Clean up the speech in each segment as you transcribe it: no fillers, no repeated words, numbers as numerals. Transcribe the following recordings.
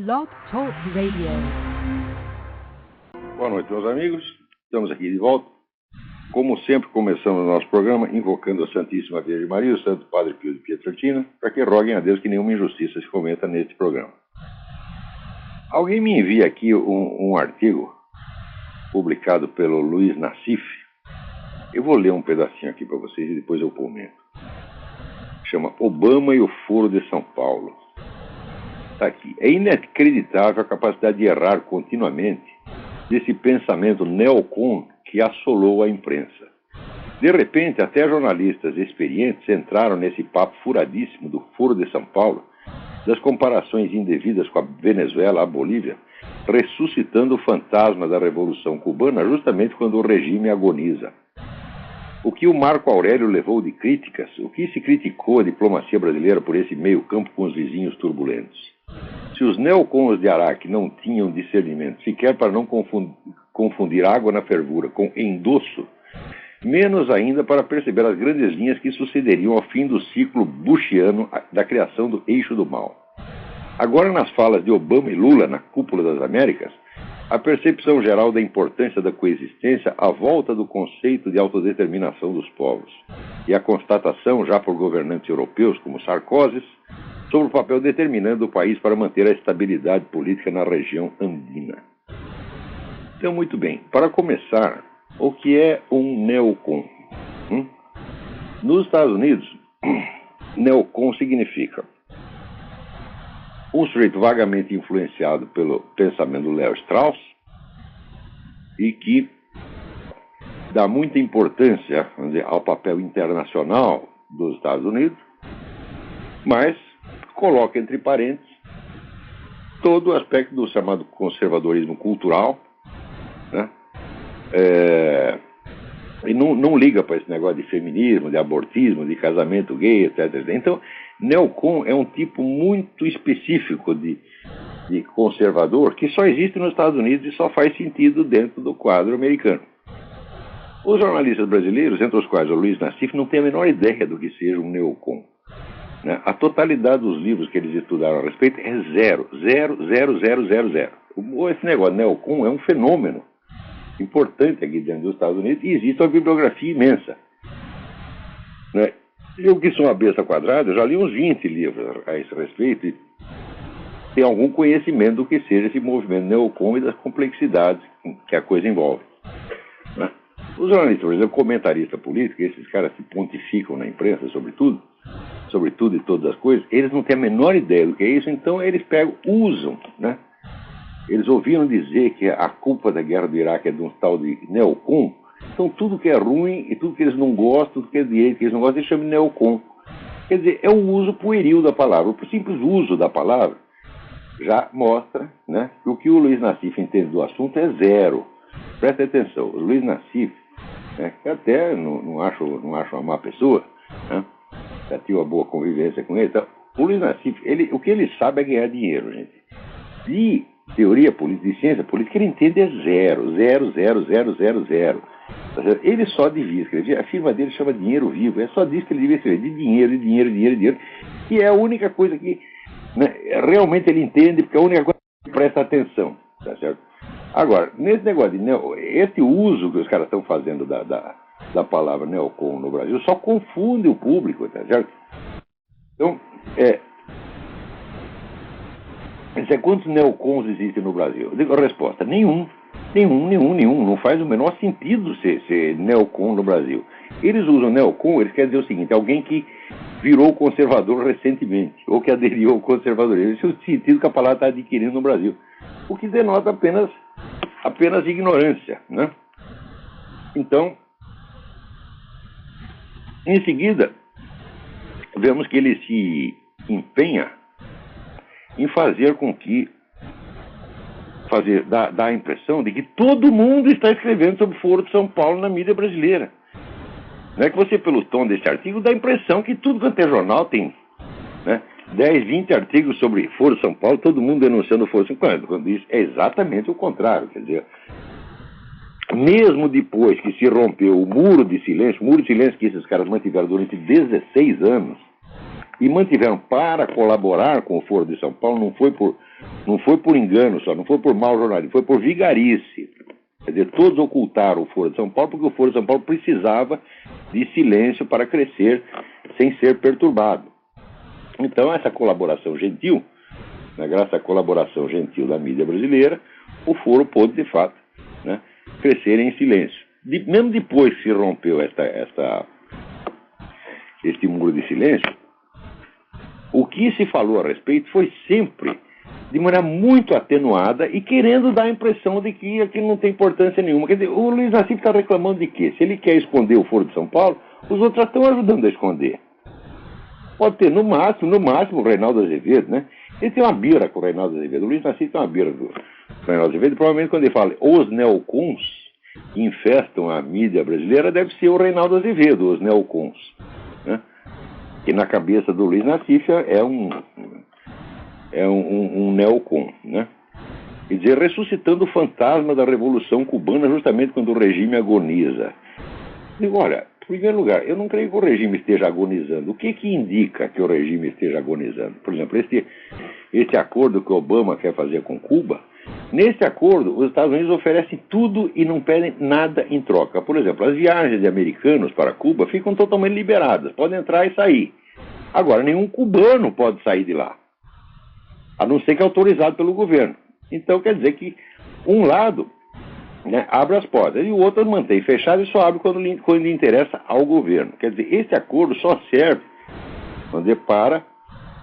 Blog Talk Radio. Boa noite, meus amigos. Estamos aqui de volta. Como sempre, começamos o nosso programa invocando a Santíssima Virgem Maria e o Santo Padre Pio de Pietrelcina, para que roguem a Deus que nenhuma injustiça se cometa neste programa. Alguém me envia aqui um artigo publicado pelo Luiz Nassif. Eu vou ler um pedacinho aqui para vocês e depois eu comento. Chama Obama e o Foro de São Paulo. Está aqui. É inacreditável a capacidade de errar continuamente desse pensamento neocon que assolou a imprensa. De repente, até jornalistas experientes entraram nesse papo furadíssimo do Foro de São Paulo, das comparações indevidas com a Venezuela, a Bolívia, ressuscitando o fantasma da Revolução Cubana justamente quando o regime agoniza. O que o Marco Aurélio levou de críticas, o que se criticou a diplomacia brasileira por esse meio campo com os vizinhos turbulentos. Se os neocons de Araque não tinham discernimento sequer para não confundir água na fervura com endosso, menos ainda para perceber as grandes linhas que sucederiam ao fim do ciclo bushiano da criação do eixo do mal. Agora, nas falas de Obama e Lula na Cúpula das Américas, a percepção geral da importância da coexistência à volta do conceito de autodeterminação dos povos e a constatação, já por governantes europeus como Sarkozy, sobre o papel determinante do país para manter a estabilidade política na região andina. Então, muito bem. Para começar, o que é um neocon? Nos Estados Unidos, neocon significa um sujeito vagamente influenciado pelo pensamento do Léo Strauss e que dá muita importância, vamos dizer, ao papel internacional dos Estados Unidos, mas coloca entre parênteses todo o aspecto do chamado conservadorismo cultural, né? E não liga para esse negócio de feminismo, de abortismo, de casamento gay, etc. Então, neocon é um tipo muito específico de conservador que só existe nos Estados Unidos e só faz sentido dentro do quadro americano. Os jornalistas brasileiros, entre os quais o Luiz Nassif, não têm a menor ideia do que seja um neocon. Né? A totalidade dos livros que eles estudaram a respeito é zero. Esse negócio de neocon é um fenômeno importante aqui dentro dos Estados Unidos e existe uma bibliografia imensa. Né? Eu que sou uma besta quadrada, já li uns 20 livros a esse respeito e tenho algum conhecimento do que seja esse movimento neocon e das complexidades que a coisa envolve. Né? Os jornalistas, por exemplo, comentarista político, esses caras que pontificam na imprensa sobre tudo e todas as coisas, eles não têm a menor ideia do que é isso, então eles usam, né? Eles ouviram dizer que a culpa da guerra do Iraque é de um tal de neocon, então tudo que é ruim e tudo que eles não gostam, tudo que é direito que eles não gostam, eles chamam de neocon. Quer dizer, é o uso pueril da palavra. O simples uso da palavra já mostra, né, que o que o Luiz Nassif entende do assunto é zero. Presta atenção, o Luiz Nassif, né, que até não acho uma má pessoa, né, já tive uma boa convivência com ele. Então, o Luiz Nassif, o que ele sabe é ganhar dinheiro, gente. E teoria política, de ciência política, ele entende é zero. Ele só devia escrever, a firma dele chama Dinheiro Vivo, é só disso que ele devia escrever, de dinheiro, que é a única coisa que, né, realmente ele entende, porque é a única coisa que presta atenção, tá certo? Agora, nesse negócio de esse uso que os caras estão fazendo da palavra neocon no Brasil só confunde o público, tá certo? Então, quantos neocons existem no Brasil? Eu digo a resposta, nenhum. Não faz o menor sentido ser neocon no Brasil. Eles usam neocon, eles querem dizer o seguinte, alguém que virou conservador recentemente, ou que aderiu ao conservadorismo. Esse é o sentido que a palavra está adquirindo no Brasil. O que denota apenas ignorância, né? Então, em seguida, vemos que ele se empenha em fazer com que dá a impressão de que todo mundo está escrevendo sobre o Foro de São Paulo na mídia brasileira. Não é que você, pelo tom desse artigo, dá a impressão que tudo quanto é jornal tem, né, 10, 20 artigos sobre Foro de São Paulo, todo mundo denunciando o Foro de São Paulo. Quando isso é exatamente o contrário, quer dizer, mesmo depois que se rompeu o muro de silêncio que esses caras mantiveram durante 16 anos, e mantiveram para colaborar com o Foro de São Paulo, não foi por Não foi por engano só, não foi por mau jornalismo, foi por vigarice. Quer dizer, todos ocultaram o Foro de São Paulo porque o Foro de São Paulo precisava de silêncio para crescer sem ser perturbado. Então, essa colaboração gentil, né, graças à colaboração gentil da mídia brasileira, o Foro pôde, de fato, né, crescer em silêncio. Mesmo depois que se rompeu este muro de silêncio, o que se falou a respeito foi sempre de maneira muito atenuada e querendo dar a impressão de que aquilo não tem importância nenhuma. Quer dizer, o Luiz Nassif está reclamando de quê? Se ele quer esconder o Foro de São Paulo, os outros estão ajudando a esconder. Pode ter, no máximo, o Reinaldo Azevedo, né? Ele tem uma bira com o Reinaldo Azevedo. O Luiz Nassif tem uma bira com o Reinaldo Azevedo. Provavelmente quando ele fala os neocons que infestam a mídia brasileira, deve ser o Reinaldo Azevedo, os neocons, né? Que na cabeça do Luiz Nassif é um neocon, né? Quer dizer, ressuscitando o fantasma da Revolução Cubana justamente quando o regime agoniza. Digo, olha, em primeiro lugar, eu não creio que o regime esteja agonizando. O que indica que o regime esteja agonizando? Por exemplo, este acordo que Obama quer fazer com Cuba, nesse acordo, os Estados Unidos oferecem tudo e não pedem nada em troca. Por exemplo, as viagens de americanos para Cuba ficam totalmente liberadas, podem entrar e sair. Agora, nenhum cubano pode sair de lá, a não ser que é autorizado pelo governo. Então, quer dizer que um lado, né, abre as portas e o outro mantém fechado e só abre quando lhe interessa ao governo. Quer dizer, esse acordo só serve para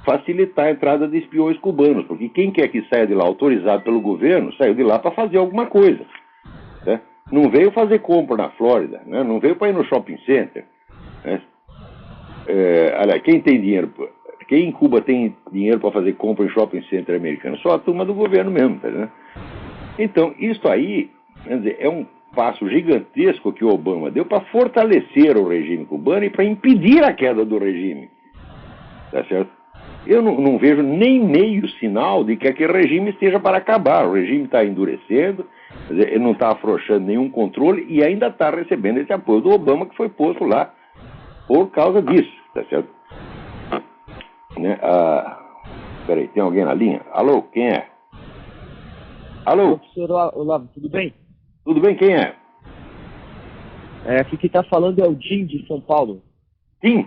facilitar a entrada de espiões cubanos, porque quem quer que saia de lá autorizado pelo governo, saiu de lá para fazer alguma coisa, né? Não veio fazer compra na Flórida, né? Não veio para ir no shopping center, né? Aliás, quem tem dinheiro... Quem em Cuba tem dinheiro para fazer compra em shopping center americano? Só a turma do governo mesmo, tá, né? Então, isso aí, quer dizer, é um passo gigantesco que o Obama deu para fortalecer o regime cubano e para impedir a queda do regime. Tá certo? Eu não vejo nem meio sinal de que aquele regime esteja para acabar. O regime está endurecendo, quer dizer, ele não está afrouxando nenhum controle e ainda está recebendo esse apoio do Obama que foi posto lá por causa disso, tá certo? Né? Peraí, tem alguém na linha? Alô, quem é? Alô? Professor Olavo, tudo bem? Tudo bem, quem é? Aqui quem está falando é o Jim de São Paulo. Sim.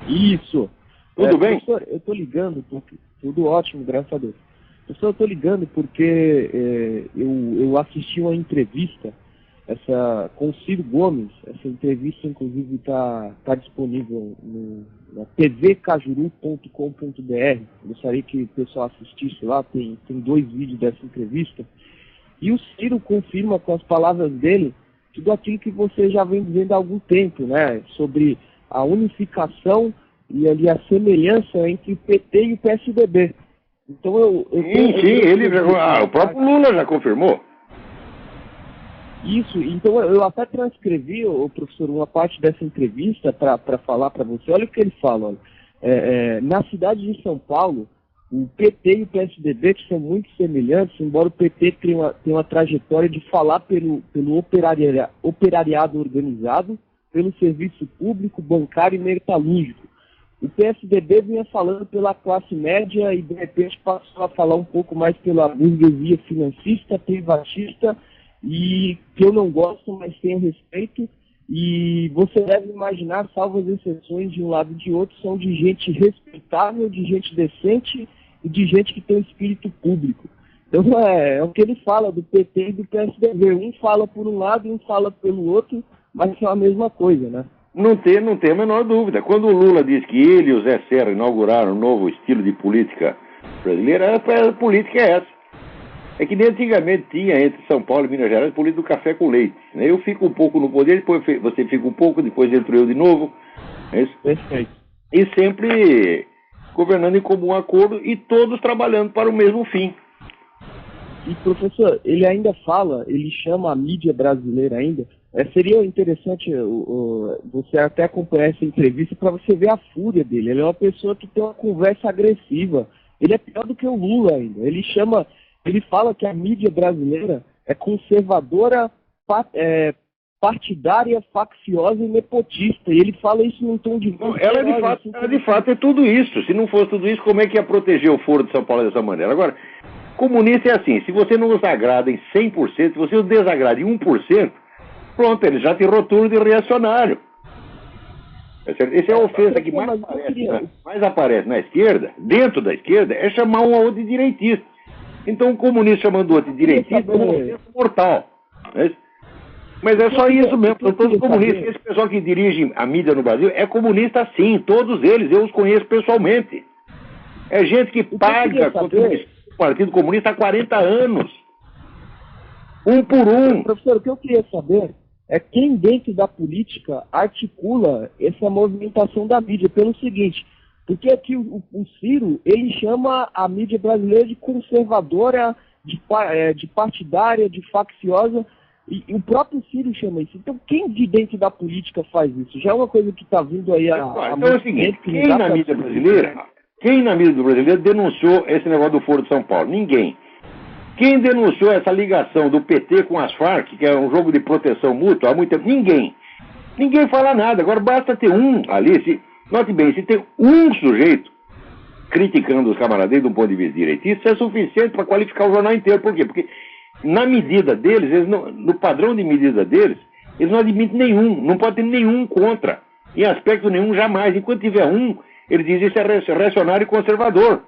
Isso. Tudo bem? Professor, eu estou ligando, porque tudo ótimo, graças a Deus. Professor, eu estou ligando porque eu assisti uma entrevista com o Ciro Gomes. Essa entrevista, inclusive, está disponível na tvcajuru.com.br. Gostaria que o pessoal assistisse lá, tem 2 vídeos dessa entrevista. E o Ciro confirma com as palavras dele tudo aquilo que você já vem dizendo há algum tempo, né? Sobre a unificação e ali a semelhança entre o PT e o PSDB. Então o próprio Lula já confirmou. Isso, então eu até transcrevi, professor, uma parte dessa entrevista para falar para você. Olha o que ele fala. Olha. Na cidade de São Paulo, o PT e o PSDB, que são muito semelhantes, embora o PT tenha uma trajetória de falar pelo operariado organizado, pelo serviço público, bancário e metalúrgico. O PSDB vinha falando pela classe média e, de repente, passou a falar um pouco mais pela burguesia financista, privatista, e que eu não gosto, mas tenho respeito. E você deve imaginar, salvo as exceções de um lado e de outro, são de gente respeitável, de gente decente e de gente que tem espírito público. Então é o que ele fala do PT e do PSDB. Um fala por um lado e um fala pelo outro, mas são a mesma coisa, né? Não tem a menor dúvida. Quando o Lula diz que ele e o Zé Serra inauguraram um novo estilo de política brasileira, a política é essa. É que nem antigamente tinha entre São Paulo e Minas Gerais a política do café com leite. Né? Eu fico um pouco no poder, depois você fica um pouco, depois entro eu de novo. É isso? Perfeito. E sempre governando em comum acordo e todos trabalhando para o mesmo fim. E, professor, ele ainda fala, ele chama a mídia brasileira ainda. Seria interessante você até acompanhar essa entrevista para você ver a fúria dele. Ele é uma pessoa que tem uma conversa agressiva. Ele é pior do que o Lula ainda. Ele fala que a mídia brasileira é conservadora, partidária, facciosa e nepotista. E ele fala isso num tom de voz. Ela de fato é tudo isso. Se não fosse tudo isso, como é que ia proteger o Foro de São Paulo dessa maneira? Agora, comunista é assim, se você não os agrada em 100%, se você os desagrada em 1%, pronto, ele já te rotula de reacionário. Essa é a ofensa que mais aparece na esquerda, dentro da esquerda, é chamar um ao outro de direitista. Então o comunista chamando o outro de direitista é uma ofensa mortal. Mas é só isso mesmo, são todos comunistas. Esse pessoal que dirige a mídia no Brasil é comunista sim, todos eles, eu os conheço pessoalmente. É gente que paga o Partido Comunista há 40 anos. Um por um. Professor, o que eu queria saber é quem dentro da política articula essa movimentação da mídia pelo seguinte, porque aqui o Ciro, ele chama a mídia brasileira de conservadora, de partidária, de facciosa, e o próprio Ciro chama isso. Então quem de dentro da política faz isso? Já é uma coisa que está vindo aí então é o seguinte, quem na mídia brasileira denunciou esse negócio do Foro de São Paulo? Ninguém. Quem denunciou essa ligação do PT com as Farc, que é um jogo de proteção mútua, há muito tempo? Ninguém. Ninguém fala nada. Agora basta ter um ali, note bem, se tem um sujeito criticando os camaradas de um ponto de vista direitista, isso é suficiente para qualificar o jornal inteiro. Por quê? Porque na medida deles, no padrão de medida deles, eles não admitem nenhum, não pode ter nenhum contra. Em aspecto nenhum, jamais. Enquanto tiver um, eles dizem isso é reacionário e conservador.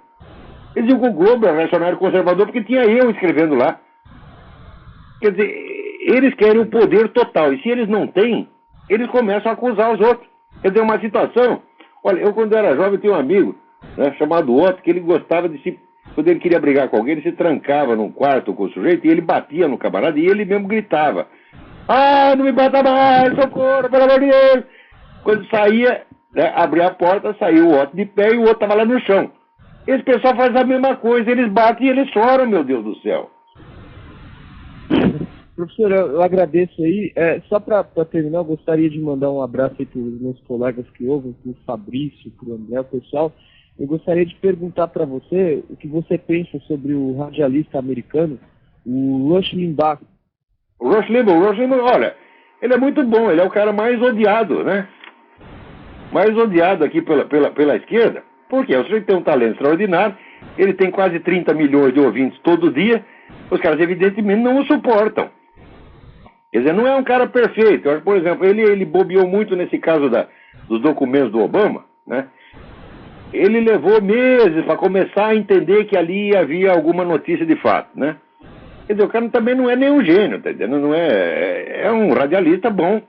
Eles dizem que o Globo é reacionário conservador porque tinha eu escrevendo lá. Quer dizer, eles querem o poder total. E se eles não têm, eles começam a acusar os outros. Quer dizer, uma situação... Olha, eu quando era jovem tinha um amigo, né, chamado Otto, que ele gostava de se... Quando ele queria brigar com alguém, ele se trancava num quarto com o sujeito e ele batia no camarada e ele mesmo gritava. Ah, não me bata mais, socorro, pelo amor de Deus! Quando saía, né, abria a porta, saiu o Otto de pé e o outro estava lá no chão. Esse pessoal faz a mesma coisa, eles batem e eles choram, meu Deus do céu. Professor, eu agradeço aí. Só para terminar, eu gostaria de mandar um abraço aí para os meus colegas que ouvem, para o Fabrício, para o André, o pessoal. Eu gostaria de perguntar para você o que você pensa sobre o radialista americano, o Rush Limbaugh. O Rush Limbaugh, olha, ele é muito bom, ele é o cara mais odiado, né? Mais odiado aqui pela esquerda. Por quê? O sujeito tem um talento extraordinário, ele tem quase 30 milhões de ouvintes todo dia, os caras evidentemente não o suportam. Quer dizer, não é um cara perfeito. Por exemplo, ele bobeou muito nesse caso dos documentos do Obama, né? Ele levou meses para começar a entender que ali havia alguma notícia de fato, né? Quer dizer, o cara também não é nenhum gênio, tá entendendo? Não é um radialista bom,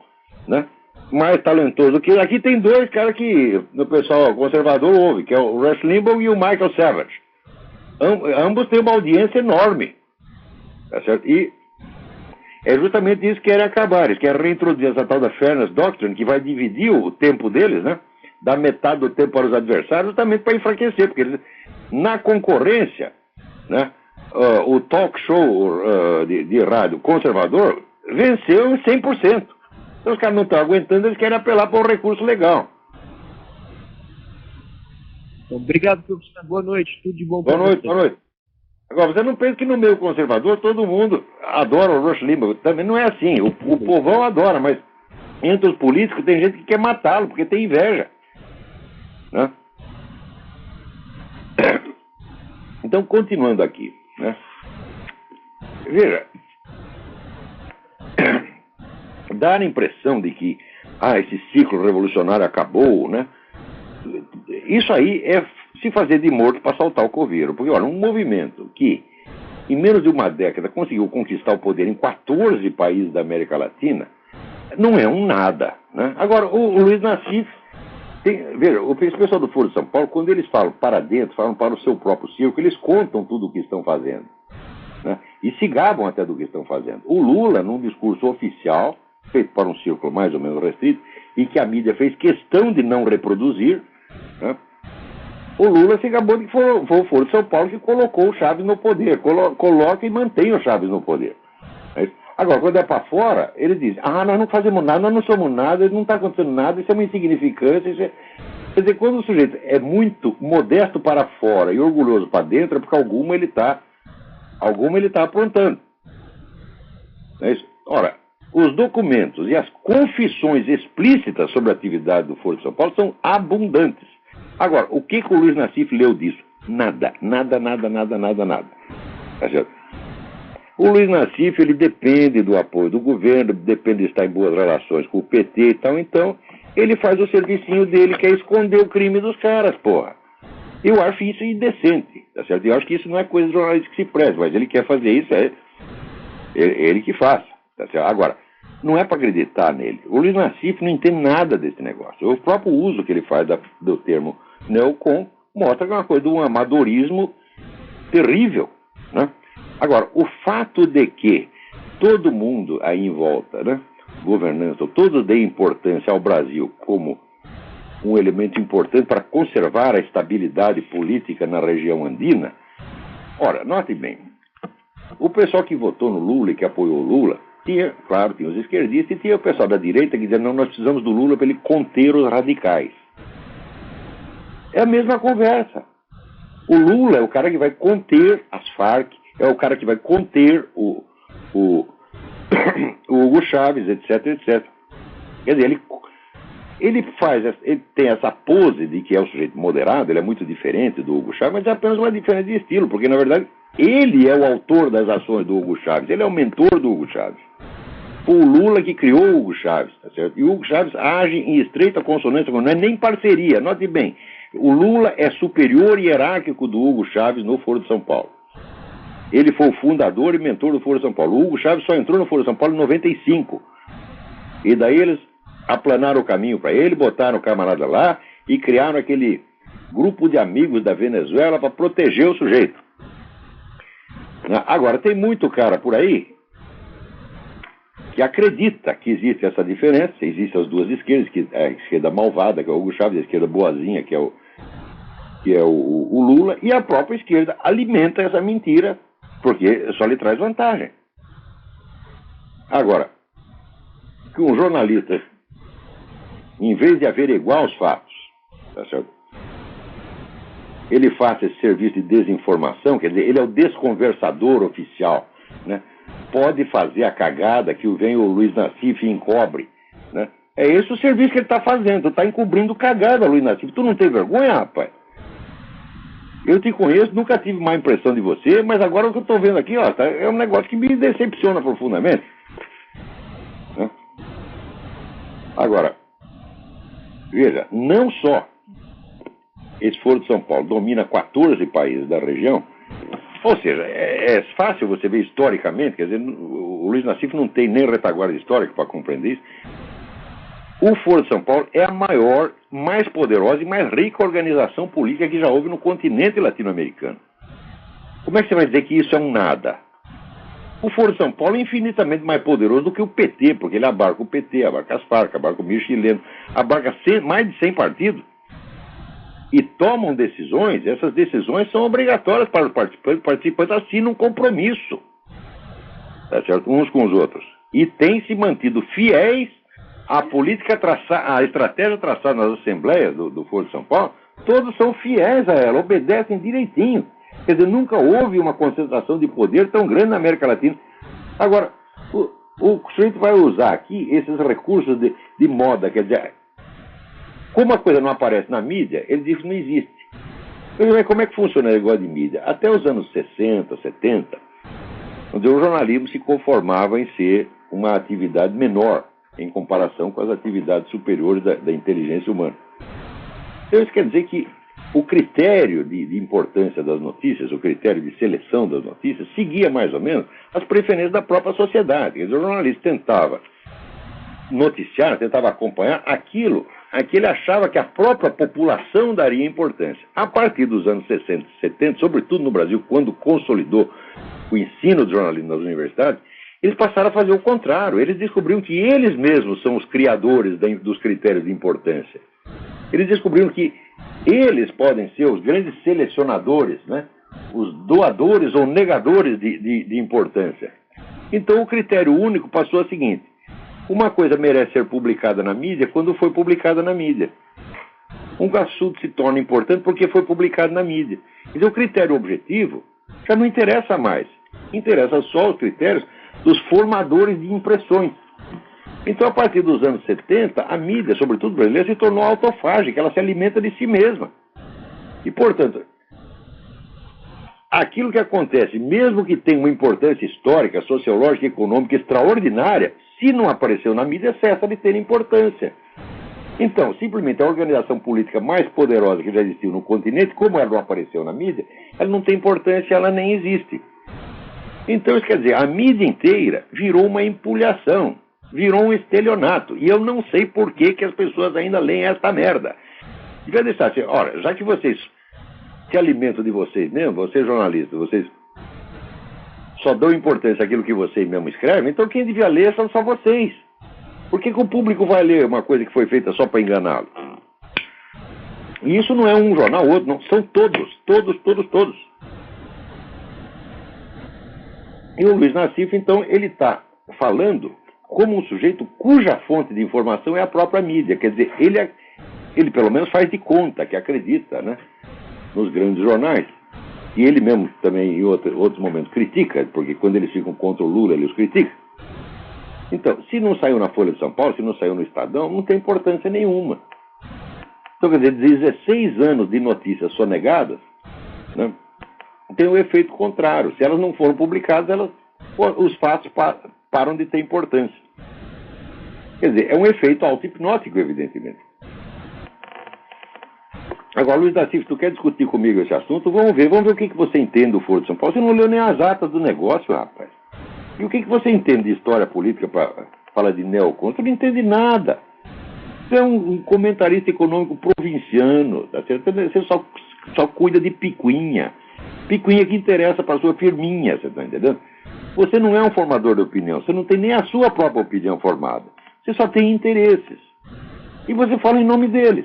né? Mais talentoso que aqui tem dois caras que o pessoal conservador ouve, que é o Rush Limbaugh e o Michael Savage. Ambos têm uma audiência enorme, tá certo? E é justamente isso que querem acabar. Eles querem reintroduzir essa tal da Fairness Doctrine, que vai dividir o tempo deles, né? Dar metade do tempo para os adversários, justamente para enfraquecer, porque eles, na concorrência, né? O talk show de rádio conservador venceu em 100%. Então os caras não estão aguentando, eles querem apelar para um recurso legal. Obrigado, professor. Boa noite. Tudo de bom. Boa noite. Agora, você não pensa que no meio conservador todo mundo adora o Rush Limbaugh. Também não é assim. O povão adora, mas entre os políticos tem gente que quer matá-lo, porque tem inveja. Né? Então, continuando aqui, né? Veja, dá a impressão de que esse ciclo revolucionário acabou, né? Isso aí é se fazer de morto para saltar o coveiro. Porque, olha, um movimento que em menos de uma década conseguiu conquistar o poder em 14 países da América Latina não é um nada, né? Agora, o Luiz Nassif veja, esse pessoal do Foro de São Paulo, quando eles falam para dentro, falam para o seu próprio circo, eles contam tudo o que estão fazendo, né? E se gabam até do que estão fazendo. O Lula, num discurso oficial, feito para um círculo mais ou menos restrito, e que a mídia fez questão de não reproduzir, né? O Lula se gabou de que foi o Foro de São Paulo que colocou o Chaves no poder, coloca e mantém o Chaves no poder. Agora, quando é para fora, eles dizem, nós não fazemos nada, nós não somos nada, não está acontecendo nada, isso é uma insignificância. Quer dizer, quando o sujeito é muito modesto para fora e orgulhoso para dentro, é porque alguma ele está aprontando. É isso? Ora, os documentos e as confissões explícitas sobre a atividade do Foro de São Paulo são abundantes. Agora, o que o Luiz Nassif leu disso? Nada. Tá certo? O Luiz Nassif, ele depende do apoio do governo, depende de estar em boas relações com o PT e tal, então ele faz o servicinho dele, que é esconder o crime dos caras, porra. Eu acho isso indecente, tá certo? Eu acho que isso não é coisa de jornalista que se preze, mas ele quer fazer isso, é ele que faça, tá certo? Agora, não é para acreditar nele. O Luiz Nassif não entende nada desse negócio. O próprio uso que ele faz do termo neocon mostra que é uma coisa de um amadorismo terrível, né? Agora, o fato de que todo mundo aí em volta, né, governança, todos deem importância ao Brasil como um elemento importante para conservar a estabilidade política na região andina. Ora, note bem, o pessoal que votou no Lula e que apoiou o Lula, tinha os esquerdistas e tinha o pessoal da direita que dizia, não, nós precisamos do Lula para ele conter os radicais. É a mesma conversa. O Lula é o cara que vai conter as Farc, é o cara que vai conter o Hugo Chávez, etc. Quer dizer, ele tem essa pose de que é um sujeito moderado, ele é muito diferente do Hugo Chávez, mas é apenas uma diferença de estilo, porque na verdade ele é o autor das ações do Hugo Chávez, ele é o mentor do Hugo Chávez. Foi o Lula que criou o Hugo Chávez, tá certo? E o Hugo Chávez age em estreita consonância, não é nem parceria, note bem, o Lula é superior hierárquico do Hugo Chávez no Foro de São Paulo. Ele foi o fundador e mentor do Foro de São Paulo. O Hugo Chávez só entrou no Foro de São Paulo em 95. E daí eles aplanaram o caminho para ele, botaram o camarada lá e criaram aquele grupo de amigos da Venezuela para proteger o sujeito. Agora, tem muito cara por aí que acredita que existe essa diferença, existem as duas esquerdas, que é a esquerda malvada, que é o Hugo Chávez, e a esquerda boazinha, que é o Lula, e a própria esquerda alimenta essa mentira, porque só lhe traz vantagem. Agora, que um jornalista, em vez de averiguar os fatos, tá certo? Ele faça esse serviço de desinformação, quer dizer, ele é o desconversador oficial, né? Pode fazer a cagada que vem o Luiz Nassif e encobre, né? É esse o serviço que ele está fazendo, está encobrindo cagada, Luiz Nassif. Tu não tem vergonha, rapaz? Eu te conheço, nunca tive má impressão de você, mas agora o que eu estou vendo aqui, ó, é um negócio que me decepciona profundamente. Né? Agora, veja, não só esse Foro de São Paulo domina 14 países da região, ou seja, é fácil você ver historicamente, quer dizer, o Luiz Nassif não tem nem retaguarda histórica para compreender isso. O Foro de São Paulo é a maior, mais poderosa e mais rica organização política que já houve no continente latino-americano. Como é que você vai dizer que isso é um nada? O Foro de São Paulo é infinitamente mais poderoso do que o PT, porque ele abarca o PT, abarca as Farc, abarca o milho chileno, abarca mais de 100 partidos. E tomam decisões, essas decisões são obrigatórias para os participantes. Os participantes assinam um compromisso, tá certo? Uns com os outros. E têm se mantido fiéis à política a estratégia traçada nas assembleias do Foro de São Paulo. Todos são fiéis a ela, obedecem direitinho. Quer dizer, nunca houve uma concentração de poder tão grande na América Latina. Agora, o sujeito vai usar aqui esses recursos de moda, quer dizer, como a coisa não aparece na mídia, ele diz que não existe. Mas como é que funciona o negócio de mídia? Até os anos 60, 70, onde o jornalismo se conformava em ser uma atividade menor em comparação com as atividades superiores da inteligência humana. Então isso quer dizer que o critério de importância das notícias, o critério de seleção das notícias, seguia mais ou menos as preferências da própria sociedade. Quer dizer, o jornalista tentava noticiar, tentava acompanhar aquilo a que ele achava que a própria população daria importância. A partir dos anos 60 e 70, sobretudo no Brasil, quando consolidou o ensino do jornalismo nas universidades, eles passaram a fazer o contrário. Eles descobriram que eles mesmos são os criadores dos critérios de importância. Eles descobriram que eles podem ser os grandes selecionadores, né? Os doadores ou negadores de importância. Então o critério único passou a seguinte: uma coisa merece ser publicada na mídia quando foi publicada na mídia. Um assunto se torna importante porque foi publicado na mídia. Então o critério objetivo já não interessa mais. Interessa só os critérios dos formadores de impressões. Então, a partir dos anos 70, a mídia, sobretudo brasileira, se tornou autofágica, ela se alimenta de si mesma. E, portanto, aquilo que acontece, mesmo que tenha uma importância histórica, sociológica e econômica extraordinária, se não apareceu na mídia, cessa de ter importância. Então, simplesmente a organização política mais poderosa que já existiu no continente, como ela não apareceu na mídia, ela não tem importância, ela nem existe. Então, isso quer dizer, a mídia inteira virou uma empulhação, virou um estelionato. E eu não sei por que as pessoas ainda leem esta merda. Devia deixar assim, olha, já que vocês se alimentam de vocês mesmo, vocês jornalistas, vocês só dão importância àquilo que vocês mesmo escrevem, então quem devia ler são só vocês. Por que o público vai ler uma coisa que foi feita só para enganá-lo? E isso não é um jornal ou outro, não. São todos. E o Luiz Nassif, então, ele está falando como um sujeito cuja fonte de informação é a própria mídia. Quer dizer, ele pelo menos faz de conta que acredita, né, nos grandes jornais. E ele mesmo também, em outros momentos, critica, porque quando eles ficam contra o Lula, ele os critica. Então, se não saiu na Folha de São Paulo, se não saiu no Estadão, não tem importância nenhuma. Então, quer dizer, 16 anos de notícias sonegadas, né, tem o efeito contrário. Se elas não foram publicadas, os fatos param de ter importância. Quer dizer, é um efeito auto-hipnótico, evidentemente. Agora, Luiz Nassif, tu quer discutir comigo esse assunto? Vamos ver o que você entende do Foro de São Paulo. Você não leu nem as atas do negócio, rapaz. E o que você entende de história política para falar de neocon? Você não entende nada. Você é um comentarista econômico provinciano, tá certo? Você só cuida de picuinha. Picuinha que interessa para a sua firminha, você está entendendo? Você não é um formador de opinião, você não tem nem a sua própria opinião formada. Você só tem interesses. E você fala em nome deles.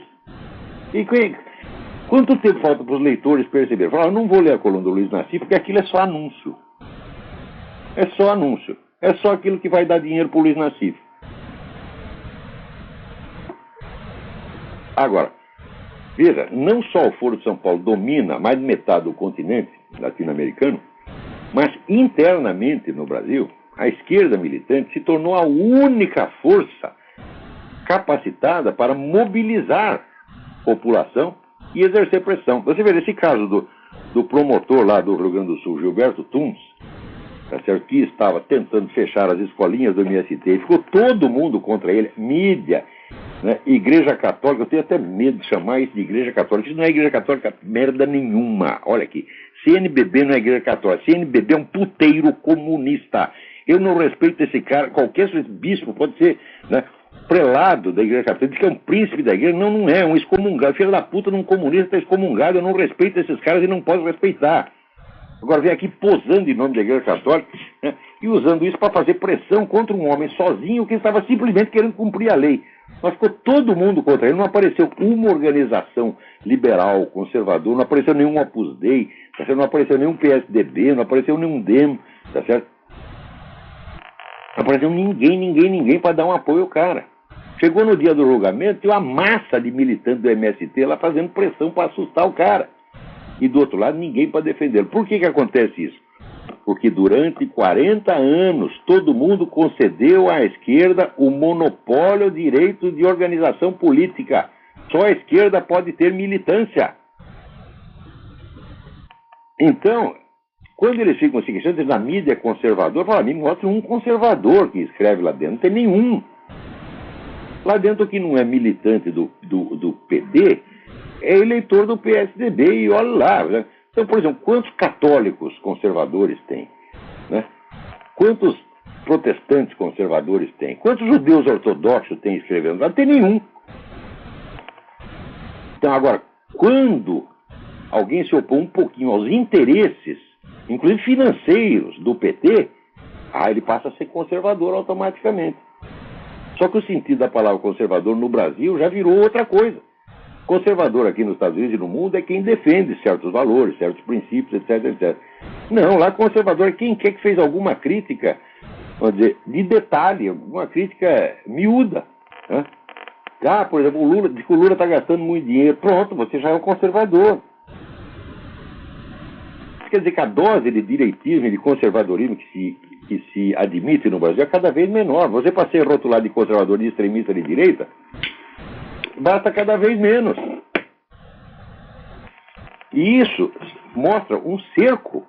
E quanto tempo falta para os leitores perceberem? Falar, eu não vou ler a coluna do Luiz Nassif, porque aquilo é só anúncio. É só anúncio. É só aquilo que vai dar dinheiro para o Luiz Nassif. Agora, veja, não só o Foro de São Paulo domina mais de metade do continente latino-americano, mas internamente no Brasil, a esquerda militante se tornou a única força capacitada para mobilizar a população e exercer pressão. Você vê esse caso do promotor lá do Rio Grande do Sul, Gilberto Tunes, tá certo, que estava tentando fechar as escolinhas do MST, e ficou todo mundo contra ele, mídia, né, Igreja Católica. Eu tenho até medo de chamar isso de Igreja Católica. Isso não é Igreja Católica merda nenhuma. Olha aqui, CNBB não é Igreja Católica, CNBB é um puteiro comunista. Eu não respeito esse cara, qualquer bispo pode ser, né, prelado da Igreja Católica, diz que é um príncipe da igreja. Não é um excomungado, filho da puta de um comunista está excomungado. Eu não respeito esses caras e não posso respeitar. Agora vem aqui posando em nome da Igreja Católica, né, e usando isso para fazer pressão contra um homem sozinho que estava simplesmente querendo cumprir a lei. Mas ficou todo mundo contra ele. Não apareceu uma organização liberal, conservadora, não apareceu nenhum Opus Dei, tá certo? Não apareceu nenhum PSDB, não apareceu nenhum DEM, tá certo? Não apareceu ninguém para dar um apoio ao cara. Chegou no dia do julgamento, tem uma massa de militantes do MST lá fazendo pressão para assustar o cara. E do outro lado, ninguém para defendê-lo. Por que acontece isso? Porque durante 40 anos, todo mundo concedeu à esquerda o monopólio do direito de organização política. Só a esquerda pode ter militância. Então, quando eles ficam se queixando, na mídia conservadora, fala, me mostra um conservador que escreve lá dentro. Não tem nenhum. Lá dentro, que não é militante do PD, é eleitor do PSDB, e olha lá, né? Então, por exemplo, quantos católicos conservadores tem? Né? Quantos protestantes conservadores tem? Quantos judeus ortodoxos tem escrevendo? Não tem nenhum. Então, agora, quando alguém se opõe um pouquinho aos interesses, inclusive financeiros, do PT, ele passa a ser conservador automaticamente. Só que o sentido da palavra conservador no Brasil já virou outra coisa. Conservador aqui nos Estados Unidos e no mundo é quem defende certos valores, certos princípios, etc, etc. Não, lá conservador é quem quer que fez alguma crítica, vamos dizer, de detalhe, uma crítica miúda. Né? Por exemplo, o Lula diz que o Lula está gastando muito dinheiro. Pronto, você já é um conservador. Isso quer dizer que a dose de direitismo e de conservadorismo que se que se admite no Brasil é cada vez menor. Você, para ser rotulado de conservador, de extremista, de direita, basta cada vez menos. E isso mostra um cerco.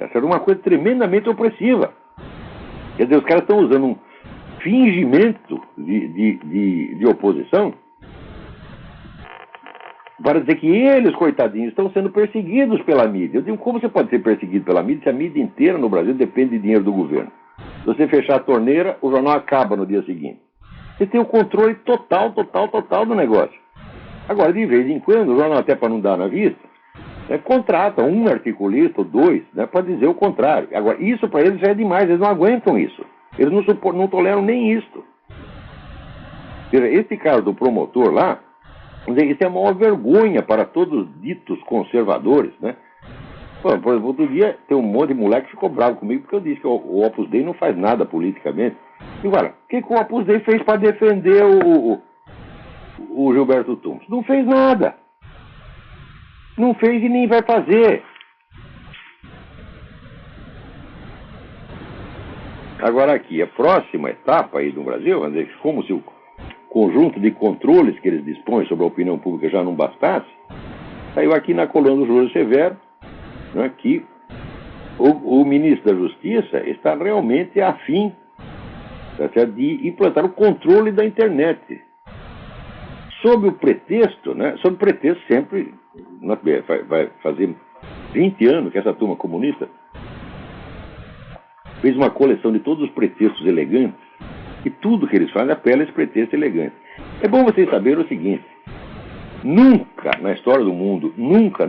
Essa é uma coisa tremendamente opressiva. Quer dizer, os caras estão usando um fingimento de oposição para dizer que eles, coitadinhos, estão sendo perseguidos pela mídia. Eu digo, como você pode ser perseguido pela mídia se a mídia inteira no Brasil depende de dinheiro do governo? Se você fechar a torneira, o jornal acaba no dia seguinte. Você tem o controle total do negócio. Agora, de vez em quando, o jornal, até para não dar na vista, contrata um articulista ou dois, para dizer o contrário. Agora, isso para eles já é demais, eles não aguentam isso. Eles não toleram nem isso. Esse caso do promotor lá, isso é a maior vergonha para todos os ditos conservadores, né? Por exemplo, outro dia tem um monte de moleque que ficou bravo comigo porque eu disse que o Opus Dei não faz nada politicamente. E agora, o que o Opus Dei fez para defender o Gilberto Tumbes? Não fez nada. Não fez e nem vai fazer. Agora aqui, a próxima etapa aí no Brasil, como se o conjunto de controles que eles dispõem sobre a opinião pública já não bastasse, saiu aqui na coluna do Júlio Severo, né, que o ministro da Justiça está realmente a fim de implantar o controle da internet. Sob o pretexto sempre, vai fazer 20 anos que essa turma comunista fez uma coleção de todos os pretextos elegantes, e tudo que eles fazem apela a esse pretexto elegante. É bom vocês saberem o seguinte: nunca na história do mundo, nunca,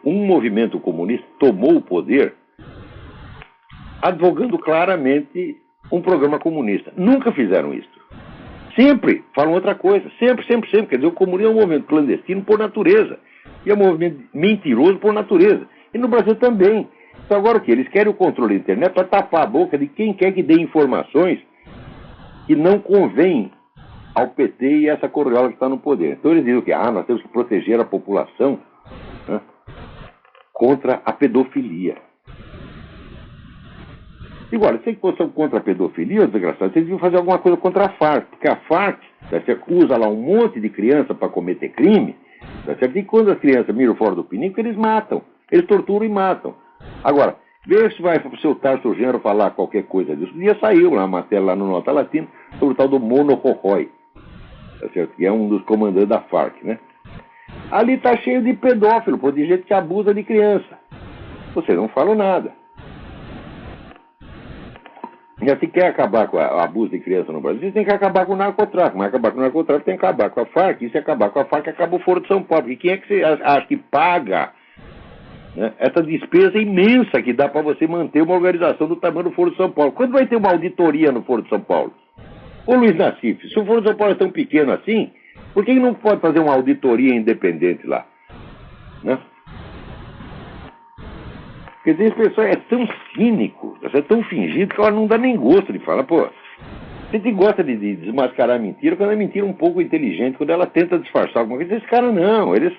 um movimento comunista tomou o poder advogando claramente um programa comunista. Nunca fizeram isso. Sempre falam outra coisa. Sempre. Quer dizer, o comunismo é um movimento clandestino por natureza. E é um movimento mentiroso por natureza. E no Brasil também. Então agora o que? Eles querem o controle da internet para tapar a boca de quem quer que dê informações que não convém ao PT e essa corriola que está no poder. Então eles dizem que nós temos que proteger a população, né, contra a pedofilia. E agora, se eles são contra a pedofilia, desgraçado, vocês deviam fazer alguma coisa contra a Farc, porque a Farc usa lá um monte de criança para cometer crime, e quando as crianças miram fora do pinico, eles matam, eles torturam e matam. Agora, veja se vai o seu Tarso Genro falar qualquer coisa disso. Um dia saiu uma matéria lá no Nota Latina sobre o tal do Mono Rorrói, que é um dos comandantes da Farc, né? Ali está cheio de pedófilo, de gente que abusa de criança. Vocês não falam nada. E se quer acabar com o abuso de criança no Brasil, tem que acabar com o narcotráfico. Mas acabar com o narcotráfico tem que acabar com a Farc. E se acabar com a Farc, acaba o Foro de São Paulo. E quem é que você acha que paga, né, essa despesa imensa que dá para você manter uma organização do tamanho do Foro de São Paulo? Quando vai ter uma auditoria no Foro de São Paulo? Ô Luiz Nassif, se o Foro de São Paulo é tão pequeno assim, por que não pode fazer uma auditoria independente lá? Né? Quer dizer, esse pessoal é tão cínico, é tão fingido, que ela não dá nem gosto de falar. Pô, a gente gosta de desmascarar a mentira quando a mentira é um pouco inteligente, quando ela tenta disfarçar alguma coisa. Esses caras não, eles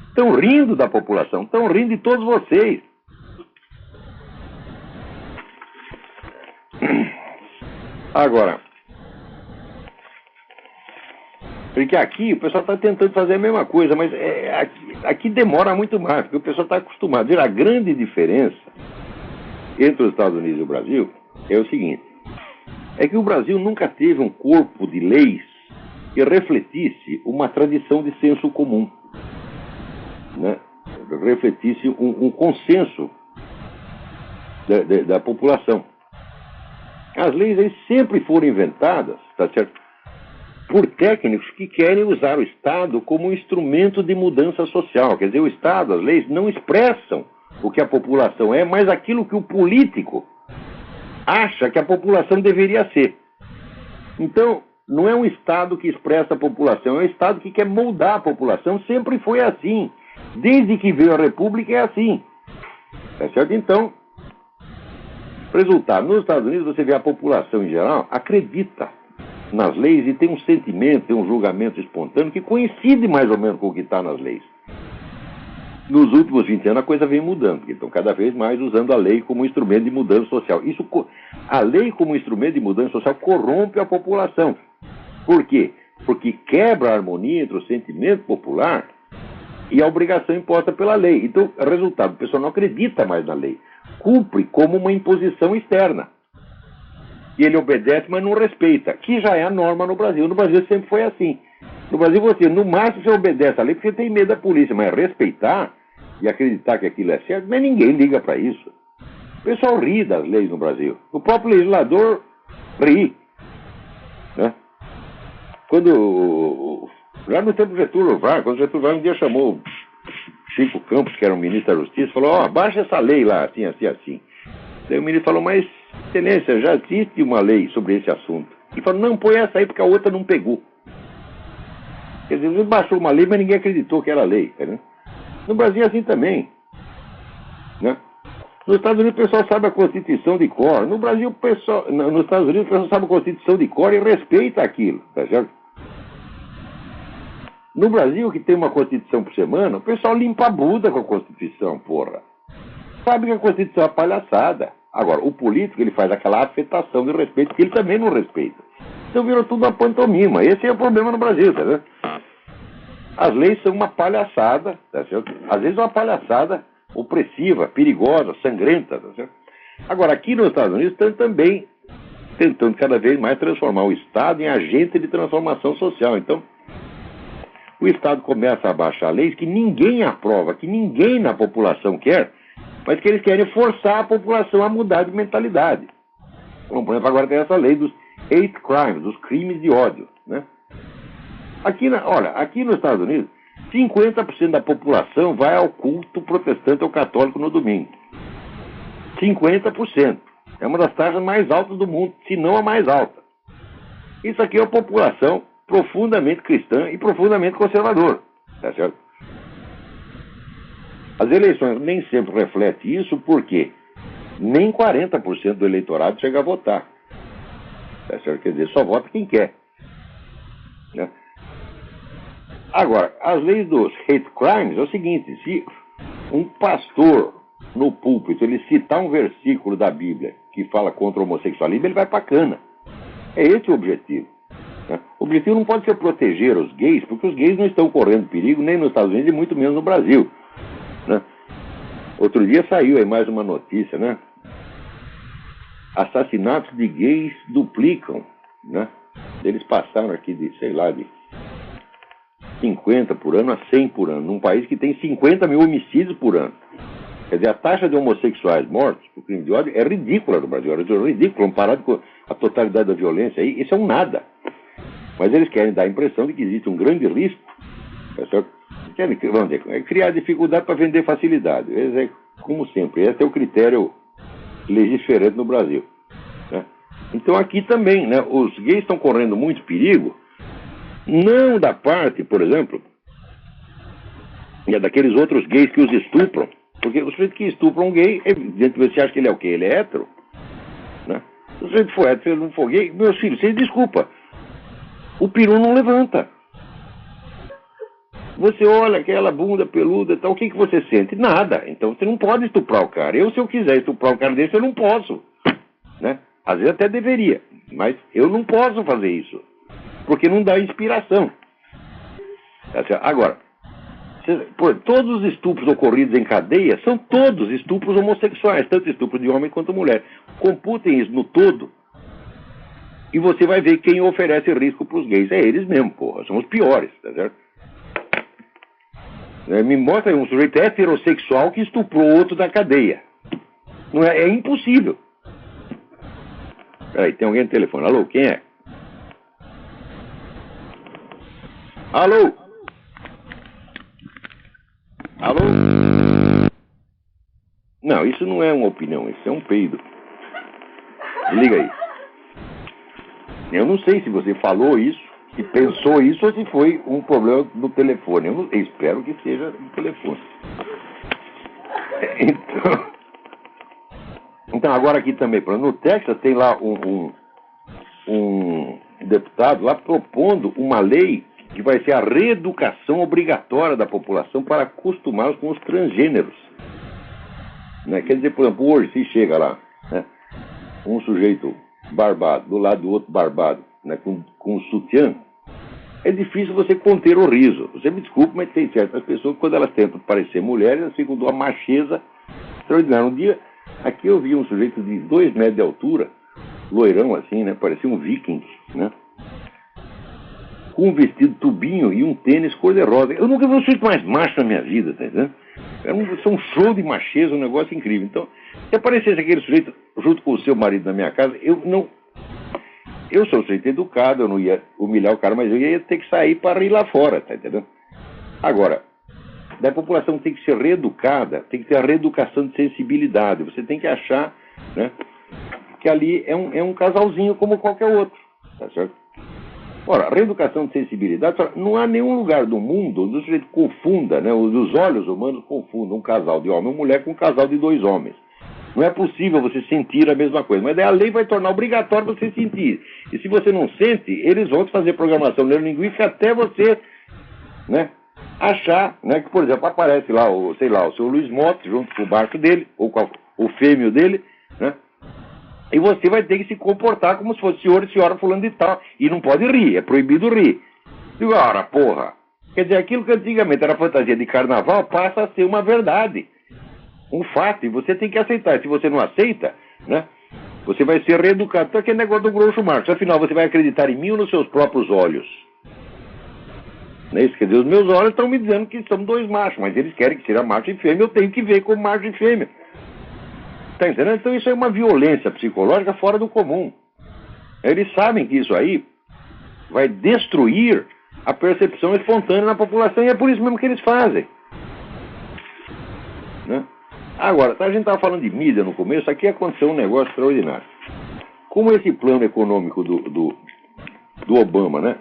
estão rindo da população, estão rindo de todos vocês. Agora, porque aqui o pessoal está tentando fazer a mesma coisa, mas aqui demora muito mais, porque o pessoal está acostumado. A grande diferença entre os Estados Unidos e o Brasil é o seguinte: é que o Brasil nunca teve um corpo de leis que refletisse uma tradição de senso comum, né? Refletisse um consenso da população. As leis aí sempre foram inventadas, tá certo, por técnicos que querem usar o Estado como um instrumento de mudança social. Quer dizer, o Estado, as leis não expressam o que a população é, mas aquilo que o político acha que a população deveria ser. Então, não é um Estado que expressa a população, é um Estado que quer moldar a população. Sempre foi assim. Desde que veio a República é assim. Tá certo? Então, resultado, nos Estados Unidos você vê a população em geral acredita nas leis e tem um sentimento, tem um julgamento espontâneo que coincide mais ou menos com o que está nas leis. Nos últimos 20 anos a coisa vem mudando, porque estão cada vez mais usando a lei como instrumento de mudança social. A lei como instrumento de mudança social corrompe a população. Por quê? Porque quebra a harmonia entre o sentimento popular e a obrigação imposta pela lei. Então, resultado, o pessoal não acredita mais na lei. Cumpre como uma imposição externa. E ele obedece, mas não respeita, que já é a norma no Brasil. No Brasil sempre foi assim. No Brasil, no máximo, você obedece a lei porque tem medo da polícia, mas respeitar e acreditar que aquilo é certo, mas ninguém liga para isso. O pessoal ri das leis no Brasil. O próprio legislador ri. Né? Já no tempo do Getúlio Vargas, quando o Getúlio Vargas um dia chamou Chico Campos, que era um ministro da Justiça, falou, baixa essa lei lá, assim, assim, assim. Daí o ministro falou, mas, excelência, já existe uma lei sobre esse assunto. Ele falou, não, põe essa aí porque a outra não pegou. Quer dizer, ele baixou uma lei, mas ninguém acreditou que era lei. Né? No Brasil é assim também. Né? Nos Estados Unidos o pessoal sabe a Constituição de cor. No Brasil, nos Estados Unidos o pessoal sabe a Constituição de cor e respeita aquilo. Tá certo? No Brasil, que tem uma Constituição por semana, o pessoal limpa a bunda com a Constituição, porra. Sabe que a Constituição é uma palhaçada. Agora, o político, ele faz aquela afetação de respeito que ele também não respeita. Então virou tudo uma pantomima. Esse é o problema no Brasil, tá vendo? As leis são uma palhaçada, tá certo? Às vezes uma palhaçada opressiva, perigosa, sangrenta, tá certo? Agora, aqui nos Estados Unidos estão também tentando cada vez mais transformar o Estado em agente de transformação social. Então, o Estado começa a baixar leis que ninguém aprova, que ninguém na população quer, mas que eles querem forçar a população a mudar de mentalidade. Como, por exemplo, agora tem essa lei dos hate crimes, dos crimes de ódio, né? Aqui nos Estados Unidos, 50% da população vai ao culto protestante ou católico no domingo. 50%. É uma das taxas mais altas do mundo, se não a mais alta. Isso aqui é uma população profundamente cristã e profundamente conservadora. Tá certo? As eleições nem sempre refletem isso, porque nem 40% do eleitorado chega a votar. Tá certo? Quer dizer, só vota quem quer. Né? Agora, as leis dos hate crimes é o seguinte, se um pastor no púlpito ele citar um versículo da Bíblia que fala contra o homossexualismo, ele vai pra cana. É esse o objetivo. Né? O objetivo não pode ser proteger os gays, porque os gays não estão correndo perigo nem nos Estados Unidos e muito menos no Brasil. Né? Outro dia saiu aí mais uma notícia, né? Assassinatos de gays duplicam, né? Eles passaram aqui de, sei lá, de 50 por ano a 100 por ano, num país que tem 50 mil homicídios por ano. Quer dizer, a taxa de homossexuais mortos por crime de ódio é ridícula no Brasil, é ridícula, comparado com a totalidade da violência aí, isso é um nada. Mas eles querem dar a impressão de que existe um grande risco, é certo? Querem, vamos dizer, criar dificuldade para vender facilidade. Como sempre, esse é o critério legiferante no Brasil. Né? Então aqui também, né, os gays estão correndo muito perigo, não da parte, por exemplo, daqueles outros gays que os estupram, porque o sujeito que estupra um gay, evidentemente você acha que ele é o quê? Ele é hétero? Né? Se o sujeito for hétero, se ele não for gay, meus filhos, vocês desculpa, o peru não levanta. Você olha aquela bunda peluda e tal, o que você sente? Nada. Então você não pode estuprar o cara. Se eu quiser estuprar um cara desse, eu não posso. Né? Às vezes até deveria, mas eu não posso fazer isso, porque não dá inspiração. Agora, todos os estupros ocorridos em cadeia são todos estupros homossexuais, tanto estupro de homem quanto mulher. Computem isso no todo e você vai ver quem oferece risco para os gays. É eles mesmo, porra. São os piores, tá certo? Me mostra um sujeito heterossexual que estuprou outro da cadeia. Não é impossível. Peraí, tem alguém no telefone. Alô, quem é? Alô? Alô? Não, isso não é uma opinião, isso é um peido. Liga aí. Eu não sei se você falou isso, se pensou isso ou se foi um problema no telefone. Eu espero que seja no telefone. Então agora aqui também, no Texas tem lá um deputado lá propondo uma lei que vai ser a reeducação obrigatória da população para acostumá-los com os transgêneros. Né? Quer dizer, por exemplo, hoje, se chega lá, né, um sujeito barbado, do lado do outro barbado, né, com um sutiã, é difícil você conter o riso. Você me desculpe, mas tem certas pessoas que, quando elas tentam parecer mulheres, elas ficam de uma macheza extraordinária. Um dia, aqui eu vi um sujeito de 2 metros de altura, loirão assim, né, parecia um viking, né, com um vestido tubinho e um tênis cor-de-rosa. Eu nunca vi um sujeito mais macho na minha vida, tá entendendo? Era um show de macheza, um negócio incrível. Então, se aparecesse aquele sujeito junto com o seu marido na minha casa, eu sou um sujeito educado, eu não ia humilhar o cara, mas eu ia ter que sair para ir lá fora, tá entendendo? Agora, a população tem que ser reeducada, tem que ter a reeducação de sensibilidade. Você tem que achar, né, que ali é um casalzinho como qualquer outro, tá certo? Ora, a reeducação de sensibilidade, não há nenhum lugar do mundo onde o sujeito confunda, né, os olhos humanos confundam um casal de homem e mulher com um casal de 2 homens. Não é possível você sentir a mesma coisa, mas daí a lei vai tornar obrigatório você sentir. E se você não sente, eles vão te fazer programação neurolinguística até você, né, achar, né, que, por exemplo, aparece lá, o seu Luiz Motti junto com o barco dele, ou com o fêmeo dele, né, e você vai ter que se comportar como se fosse senhor e senhora fulano de tal, e não pode rir, é proibido rir. Digo, ora, porra, quer dizer, aquilo que antigamente era fantasia de carnaval passa a ser uma verdade. Um fato, e você tem que aceitar. Se você não aceita, né, você vai ser reeducado. Então, aquele negócio do Groucho Marx. Afinal, você vai acreditar em mim ou nos seus próprios olhos? Não é isso? Quer dizer, os meus olhos estão me dizendo que são 2 machos, mas eles querem que seja macho e fêmea, eu tenho que ver como macho e fêmea. Está entendendo? Então, isso é uma violência psicológica fora do comum. Eles sabem que isso aí vai destruir a percepção espontânea na população, e é por isso mesmo que eles fazem. Né? Agora, a gente estava falando de mídia no começo, aqui aconteceu um negócio extraordinário. Como esse plano econômico do Obama, né?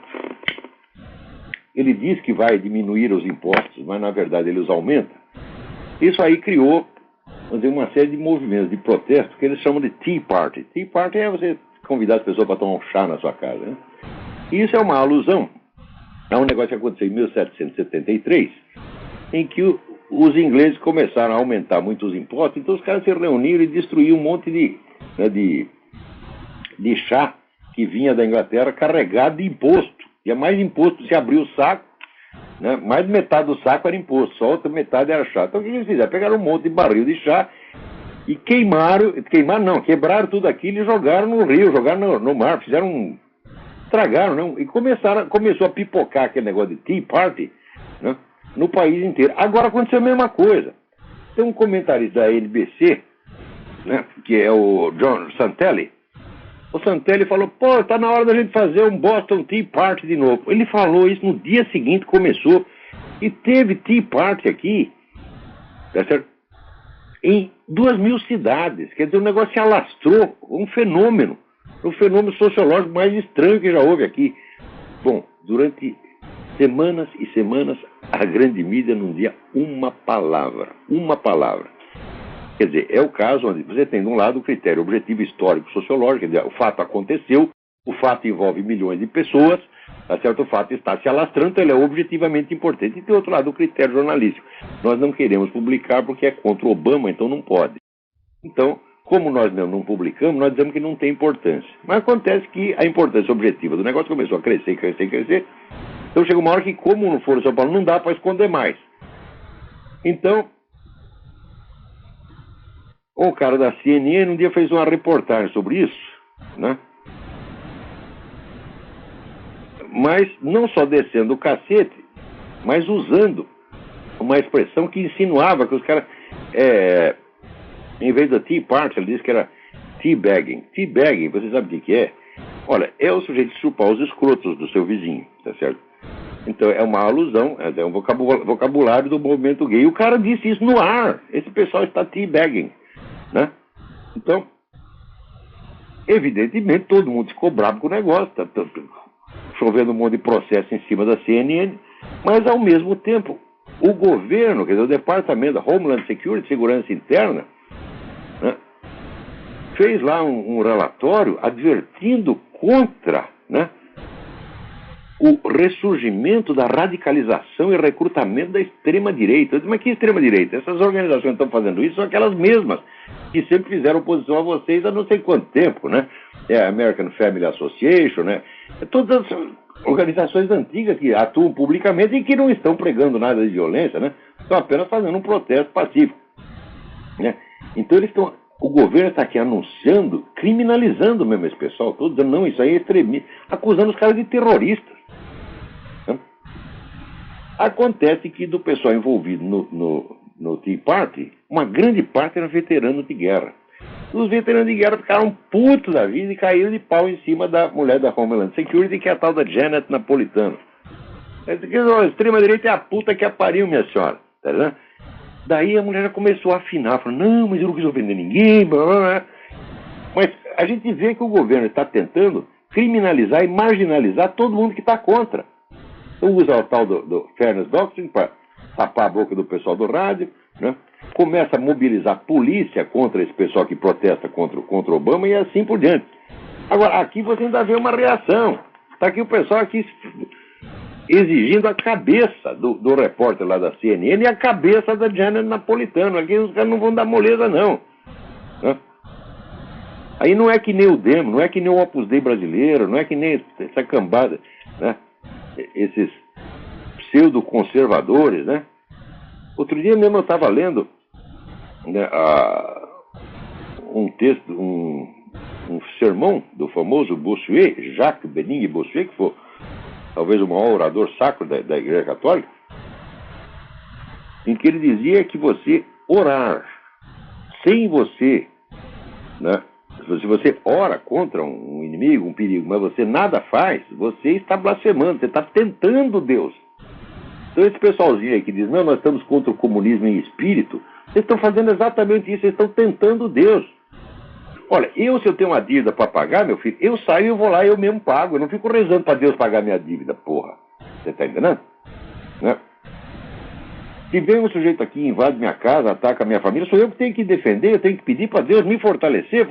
Ele diz que vai diminuir os impostos, mas na verdade ele os aumenta. Isso aí criou, vamos dizer, uma série de movimentos de protesto que eles chamam de Tea Party. Tea Party é você convidar as pessoas para tomar um chá na sua casa, né? E isso é uma alusão a um negócio que aconteceu em 1773, em que os ingleses começaram a aumentar muito os impostos, então os caras se reuniram e destruíram um monte de chá que vinha da Inglaterra carregado de imposto. E é mais imposto, se abriu o saco, né, mais de metade do saco era imposto, só a outra metade era chá. Então o que eles fizeram? Pegaram um monte de barril de chá e quebraram tudo aquilo e jogaram no rio, jogaram no mar, estragaram, né, e começou a pipocar aquele negócio de Tea Party, né, no país inteiro. Agora aconteceu a mesma coisa. Tem um comentarista da NBC, né, que é o John Santelli. O Santelli falou, pô, tá na hora da gente fazer um Boston Tea Party de novo. Ele falou isso no dia seguinte, começou, e teve Tea Party aqui, tá certo? Em 2.000 cidades. Quer dizer, o negócio se alastrou, um fenômeno sociológico mais estranho que já houve aqui. Bom, durante semanas e semanas, a grande mídia não dizia uma palavra. Quer dizer, é o caso onde você tem, de um lado, o critério objetivo histórico sociológico, quer dizer, o fato aconteceu, o fato envolve milhões de pessoas, tá certo? O fato está se alastrando, então ele é objetivamente importante. E tem outro lado, o critério jornalístico. Nós não queremos publicar porque é contra o Obama, então não pode. Então, como nós não publicamos, nós dizemos que não tem importância. Mas acontece que a importância objetiva do negócio começou a crescer. Então chega uma hora que, como no Foro de São Paulo, não dá para esconder mais. Então, o cara da CNN um dia fez uma reportagem sobre isso, né? Mas não só descendo o cacete, mas usando uma expressão que insinuava que os caras, em vez da Tea Party, ele disse que era teabagging. Teabagging, você sabe o que é? Olha, é o sujeito chupar os escrotos do seu vizinho, tá certo? Então é uma alusão, é um vocabulário do movimento gay. E o cara disse isso no ar. Esse pessoal está teabagging, né? Então, evidentemente, todo mundo ficou bravo com o negócio. Tá chovendo um monte de processo em cima da CNN. Mas, ao mesmo tempo, o governo, quer dizer, o Departamento da Homeland Security, Segurança Interna, né, fez lá um relatório advertindo contra, né, o ressurgimento da radicalização e recrutamento da extrema-direita. Eu disse, mas que extrema-direita? Essas organizações que estão fazendo isso são aquelas mesmas que sempre fizeram oposição a vocês há não sei quanto tempo, né? É a American Family Association, né? Todas as organizações antigas que atuam publicamente e que não estão pregando nada de violência, né? Estão apenas fazendo um protesto pacífico, né? Então o governo está aqui anunciando, criminalizando mesmo esse pessoal, todo dizendo, não, isso aí é extremismo, acusando os caras de terroristas. Acontece que do pessoal envolvido no Tea Party, uma grande parte era veterano de guerra. Os veteranos de guerra ficaram putos da vida e caíram de pau em cima da mulher da Homeland Security, que é a tal da Janet Napolitano. A extrema-direita é a puta que apariu, minha senhora. Tá vendo? Daí a mulher já começou a afinar, falou, não, mas eu não quis ofender ninguém, blá, blá, blá. Mas a gente vê que o governo está tentando criminalizar e marginalizar todo mundo que está contra. Então usa o tal do Fairness Doctrine para tapar a boca do pessoal do rádio, né? Começa a mobilizar a polícia contra esse pessoal que protesta contra Obama e assim por diante. Agora, aqui você ainda vê uma reação. Está aqui o pessoal aqui exigindo a cabeça do repórter lá da CNN e a cabeça da Janet Napolitano. Aqui os caras não vão dar moleza, não. Né? Aí não é que nem o Demo, não é que nem o Opus Dei brasileiro, não é que nem essa cambada, né? Esses pseudo-conservadores, né? Outro dia mesmo eu estava lendo, né, um texto, um sermão do famoso Bossuet, Jacques Benigne Bossuet, que foi talvez o maior orador sacro da Igreja Católica, em que ele dizia que você orar sem você, né, se você ora contra um inimigo, um perigo, mas você nada faz, você está blasfemando, você está tentando Deus. Então esse pessoalzinho aí que diz, não, nós estamos contra o comunismo em espírito, vocês estão fazendo exatamente isso, vocês estão tentando Deus. Olha, se eu tenho uma dívida para pagar, meu filho, eu saio e eu vou lá e eu mesmo pago, eu não fico rezando para Deus pagar minha dívida, porra. Você está entendendo? Né? Se vem um sujeito aqui, invade minha casa, ataca a minha família, sou eu que tenho que defender, eu tenho que pedir para Deus me fortalecer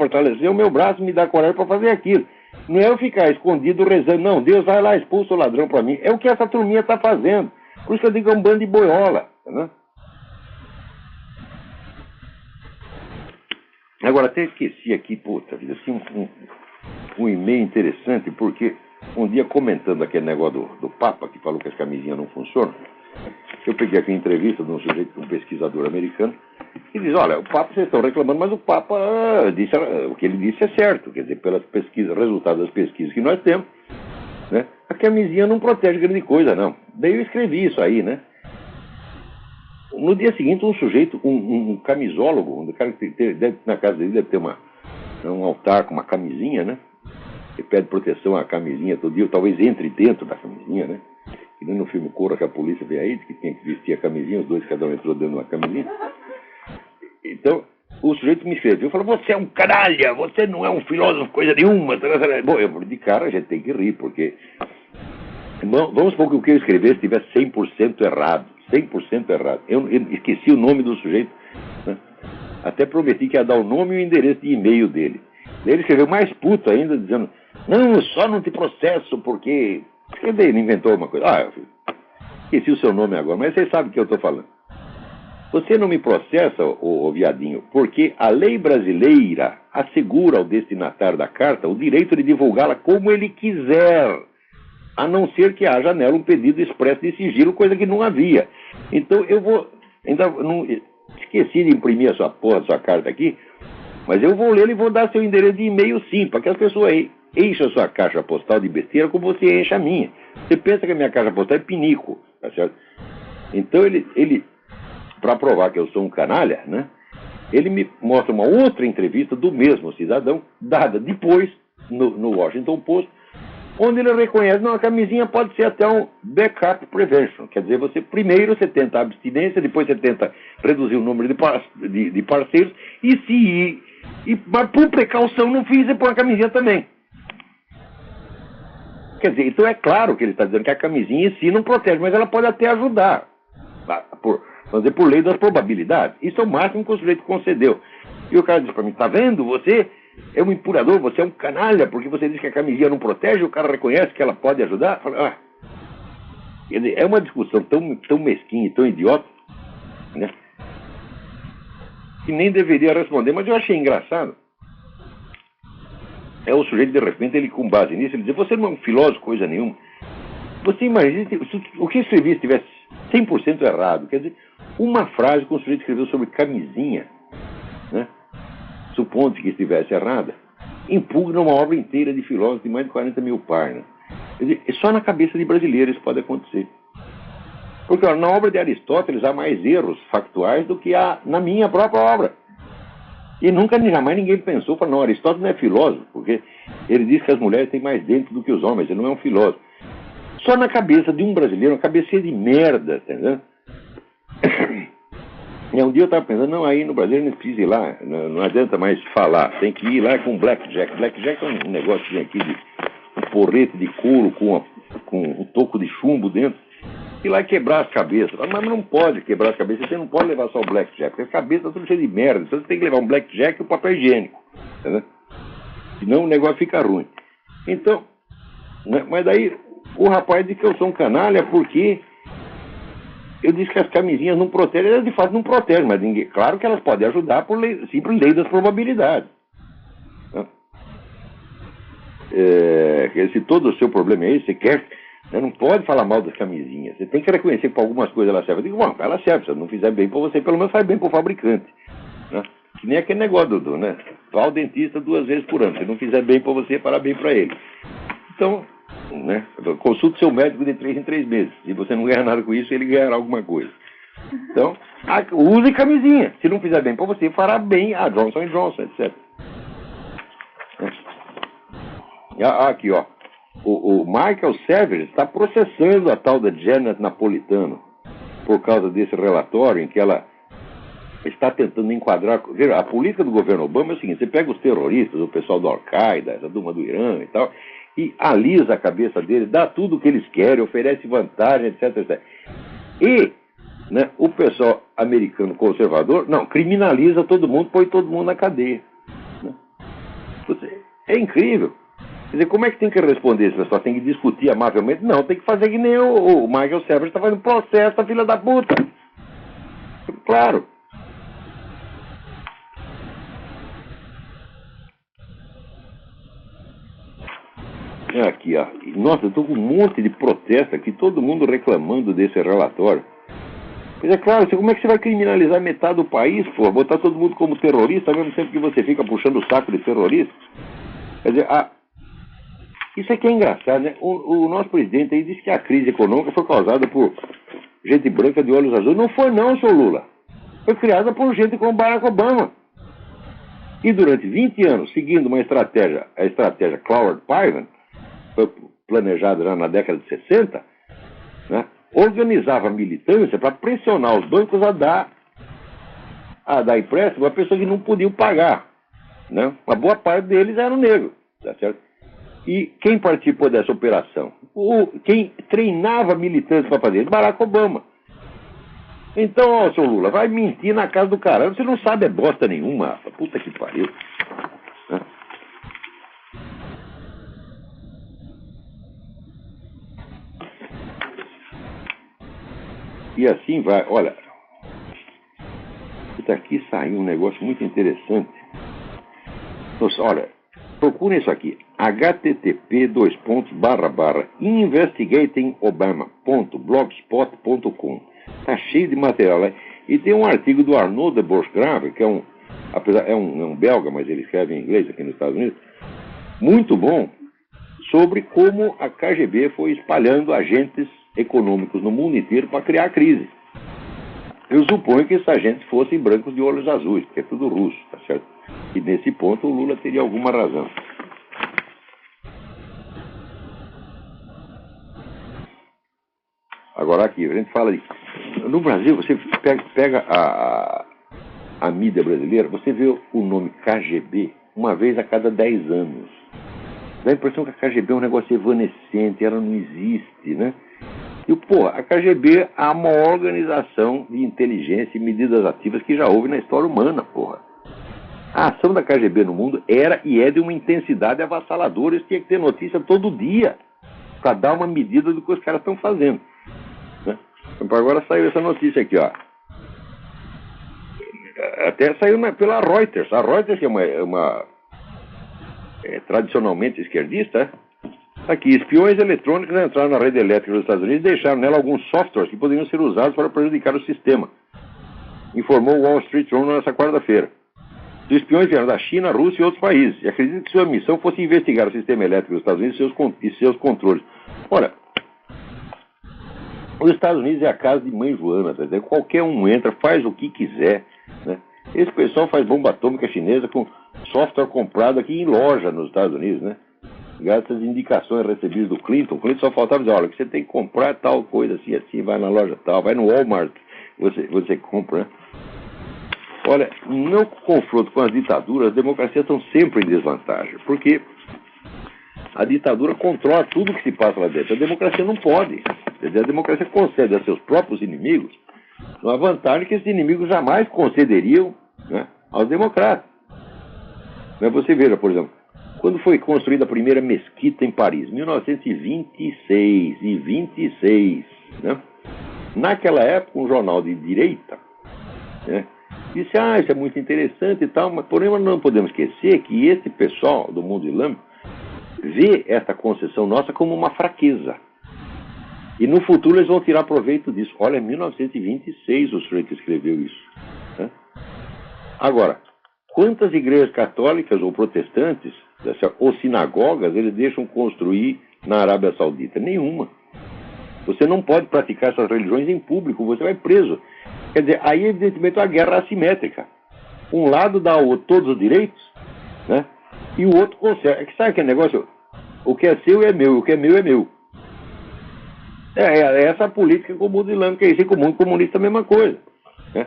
o meu braço, me dar coragem para fazer aquilo. Não é eu ficar escondido rezando, não, Deus vai lá, expulsa o ladrão para mim. É o que essa turminha está fazendo. Por isso que eu digo, é um bando de boiola. Né? Agora, até esqueci aqui, puta vida, assim, um e-mail interessante, porque um dia comentando aquele negócio do Papa, que falou que as camisinhas não funcionam, eu peguei aqui uma entrevista de um sujeito, um pesquisador americano, e diz, olha, o Papa, vocês estão reclamando, mas o Papa disse, o que ele disse é certo, quer dizer, pelas pesquisas, resultados das pesquisas que nós temos, né, a camisinha não protege grande coisa, não. Daí eu escrevi isso aí, né? No dia seguinte, um sujeito, um camisólogo, um cara que na casa dele deve ter um altar com uma camisinha, né? Ele pede proteção à camisinha todo dia, talvez entre dentro da camisinha, né? E no filme Corra que a polícia veio aí, que tinha que vestir a camisinha, os dois, cada um entrou dentro de uma camisinha. Então, o sujeito me escreveu, falou, você é um canalha, você não é um filósofo, coisa nenhuma. Bom, eu de cara a gente tem que rir, porque... Vamos supor que o que eu escrevi estivesse 100% errado. 100% errado. Eu esqueci o nome do sujeito, né? Até prometi que ia dar o nome e o endereço de e-mail dele. Ele escreveu mais puto ainda, dizendo, não, só não te processo, porque... Ele inventou uma coisa. Esqueci o seu nome agora, mas vocês sabem o que eu estou falando. Você não me processa, ô viadinho, porque a lei brasileira assegura ao destinatário da carta o direito de divulgá-la como ele quiser, a não ser que haja nela um pedido expresso de sigilo, coisa que não havia. Então eu vou... Ainda não esqueci de imprimir a sua porra, a sua carta aqui, mas eu vou ler e vou dar seu endereço de e-mail sim, para que as pessoas enchem a sua caixa postal de besteira como você enche a minha. Você pensa que a minha caixa postal é pinico, tá certo? Então ele para provar que eu sou um canalha, né? Ele me mostra uma outra entrevista do mesmo cidadão, dada depois no Washington Post, onde ele reconhece, não, a camisinha pode ser até um backup prevention. Quer dizer, primeiro você tenta a abstinência, depois você tenta reduzir o número de parceiros, mas por precaução no fim você põe a camisinha também. Quer dizer, então é claro que ele está dizendo que a camisinha em si não protege, mas ela pode até ajudar, vamos dizer, por lei das probabilidades. Isso é o máximo que o sujeito concedeu. E o cara diz para mim, tá vendo, você é um impurador, você é um canalha, porque você diz que a camisinha não protege, o cara reconhece que ela pode ajudar. Fala, Quer dizer, é uma discussão tão mesquinha e tão idiota, né? Que nem deveria responder, mas eu achei engraçado. É o sujeito, de repente, ele com base nisso, ele diz, você não é um filósofo, coisa nenhuma. Você imagina, se o que escrevi estivesse 100% errado, quer dizer, uma frase que o sujeito escreveu sobre camisinha, né? Supondo que estivesse errada, impugna uma obra inteira de filósofos de mais de 40 mil páginas. Quer dizer, só na cabeça de brasileiro isso pode acontecer. Porque ó, na obra de Aristóteles há mais erros factuais do que há na minha própria obra. E nunca, jamais ninguém pensou, falou, não, Aristóteles não é filósofo, porque ele diz que as mulheres têm mais dentro do que os homens, ele não é um filósofo. Só na cabeça de um brasileiro, uma cabecinha de merda, entendeu? E um dia eu estava pensando, não, aí no Brasil não precisa ir lá, não adianta mais falar, tem que ir lá com blackjack. Blackjack é um negócio aqui de um porrete de couro com um toco de chumbo dentro, e lá quebrar as cabeças. Mas não pode quebrar as cabeças, você não pode levar só o blackjack, porque as cabeças estão tudo cheio de merda, então você tem que levar um blackjack e o papel higiênico, entendeu? Senão o negócio fica ruim. Então, né, mas daí o rapaz diz que eu sou um canalha porque eu disse que as camisinhas não protegem, elas de fato não protegem, mas ninguém, claro que elas podem ajudar por simples lei das probabilidades. Né? Se todo o seu problema é esse, você quer, você não pode falar mal das camisinhas, você tem que reconhecer que para algumas coisas ela serve. Eu digo, bom, ela serve, se ela não fizer bem para você, pelo menos faz bem para o fabricante. Né? Que nem aquele negócio, Dudu, né? Vá ao dentista 2 vezes por ano, se não fizer bem para você, para bem para ele. Então, né? Consulte seu médico de 3 em 3 meses. Se você não ganhar nada com isso, ele ganhará alguma coisa. Então, use camisinha. Se não fizer bem para você, fará bem a Johnson & Johnson, etc. Aqui, ó. O Michael Savage está processando a tal da Janet Napolitano por causa desse relatório em que ela está tentando enquadrar... A política do governo Obama é o seguinte, você pega os terroristas, o pessoal do Al-Qaeda, essa turma do Irã e tal, e alisa a cabeça deles, dá tudo o que eles querem, oferece vantagem, etc, etc. E, né, o pessoal americano conservador, não, criminaliza todo mundo, põe todo mundo na cadeia. Né? É incrível. Quer dizer, como é que tem que responder esse pessoal? Tem que discutir amavelmente? Não, tem que fazer que nem o Michael Savage está fazendo processo, a filha da puta. Claro. Aqui, ó. Nossa, eu estou com um monte de protesto aqui, todo mundo reclamando desse relatório. Mas é claro, como é que você vai criminalizar metade do país, pô? Botar todo mundo como terrorista, ao mesmo tempo que você fica puxando o saco de terrorista? Quer dizer, isso aqui é engraçado, né? O nosso presidente aí disse que a crise econômica foi causada por gente branca de olhos azuis. Não foi não, seu Lula. Foi criada por gente como Barack Obama. E durante 20 anos, seguindo a estratégia Cloward-Piven, foi planejada já na década de 60, né? Organizava a militância para pressionar os bancos a dar empréstimo a pessoas que não podiam pagar. Né? Uma boa parte deles eram negros. Tá certo? E quem participou dessa operação? Quem treinava militantes para fazer isso? Barack Obama. Então, ó, seu Lula, vai mentir na casa do caramba. Você não sabe é bosta nenhuma. Puta que pariu. Né? E assim vai. Olha, aqui saiu um negócio muito interessante. Nossa, olha, procurem isso aqui. http://investigatingobama.blogspot.com. Tá cheio de material lá. E tem um artigo do Arnaud de Bourse-Grave, que é um belga, mas ele escreve em inglês aqui nos Estados Unidos, muito bom, sobre como a KGB foi espalhando agentes econômicos no mundo inteiro para criar a crise. Eu suponho que esses agentes fossem brancos de olhos azuis, porque é tudo russo, tá certo? E nesse ponto o Lula teria alguma razão. Agora aqui, a gente fala de... No Brasil, você pega a mídia brasileira, você vê o nome KGB uma vez a cada 10 anos. Dá a impressão que a KGB é um negócio evanescente, ela não existe, né? E, a KGB é a maior organização de inteligência e medidas ativas que já houve na história humana, porra. A ação da KGB no mundo era e é de uma intensidade avassaladora, eles tinham que ter notícia todo dia para dar uma medida do que os caras estão fazendo. Agora saiu essa notícia aqui, ó. Até saiu pela Reuters. A Reuters, que é uma tradicionalmente esquerdista, aqui, espiões eletrônicos entraram na rede elétrica dos Estados Unidos e deixaram nela alguns softwares que poderiam ser usados para prejudicar o sistema, informou o Wall Street Journal nesta quarta-feira. Os espiões vieram da China, Rússia e outros países, e acredito que sua missão fosse investigar o sistema elétrico dos Estados Unidos e seus controles. Olha, os Estados Unidos é a casa de mãe Joana, tá dizendo? Qualquer um entra, faz o que quiser, né? Esse pessoal faz bomba atômica chinesa com software comprado aqui em loja nos Estados Unidos, né? Graças às indicações recebidas do Clinton. O Clinton só faltava dizer, olha, que você tem que comprar tal coisa assim, assim, vai na loja tal, vai no Walmart, você compra, né? Olha, no confronto com as ditaduras, as democracias estão sempre em desvantagem, porque a ditadura controla tudo que se passa lá dentro. A democracia não pode. Quer dizer, a democracia concede a seus próprios inimigos uma vantagem que esses inimigos jamais concederiam, né, aos democratas. Mas você veja, por exemplo, quando foi construída a primeira mesquita em Paris, 1926, né? Naquela época, um jornal de direita, né, disse, isso é muito interessante e tal, mas porém nós não podemos esquecer que esse pessoal do mundo islâmico vê esta concessão nossa como uma fraqueza. E no futuro eles vão tirar proveito disso. Olha, em 1926 o sujeito escreveu isso, né? Agora, quantas igrejas católicas ou protestantes, ou sinagogas, eles deixam construir na Arábia Saudita? Nenhuma. Você não pode praticar essas religiões em público, você vai preso. Quer dizer, aí evidentemente é uma guerra assimétrica. Um lado dá ao outro todos os direitos, né? E o outro consegue. Sabe aquele negócio? O que é seu é meu, o que é meu é meu. É essa a política com o mundo islâmico, é isso, e com o mundo comunista a mesma coisa, né?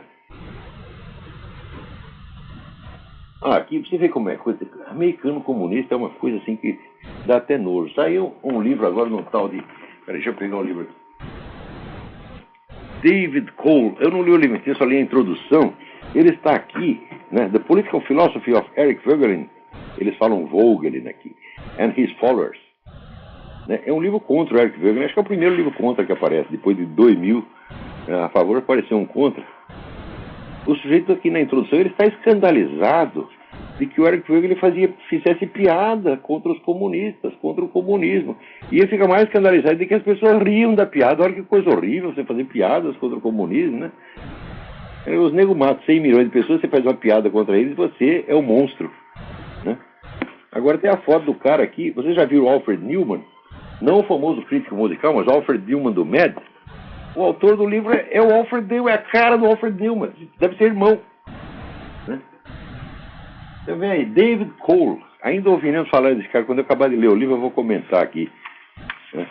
Aqui você vê como é coisa. Americano comunista é uma coisa assim que dá até nojo. Saiu um livro agora no tal de. Peraí, deixa eu pegar um livro aqui. David Cole, eu não li o livro, eu só li a introdução. Ele está aqui, né? The Political Philosophy of Eric Voegelin. Eles falam Voegelin aqui. And His Followers. É um livro contra o Eric Voegelin. Acho que é o primeiro livro contra que aparece. Depois de 2000, a favor apareceu um contra. O sujeito aqui na introdução, ele está escandalizado de que o Eric Voegelin fizesse piada contra os comunistas, contra o comunismo. E ele fica mais escandalizado de que as pessoas riam da piada. Olha que coisa horrível você fazer piadas contra o comunismo, né? Os negros matam 100 milhões de pessoas, você faz uma piada contra eles, você é um monstro, né? Agora tem a foto do cara aqui. Você já viu o Alfred Newman? Não o famoso crítico musical, mas o Alfred Newman do Mad. O autor do livro é o Alfred Newman, é a cara do Alfred Newman. Deve ser irmão, né? Você vê aí, David Cole. Ainda ouviremos falar desse cara. Quando eu acabar de ler o livro, eu vou comentar aqui, né,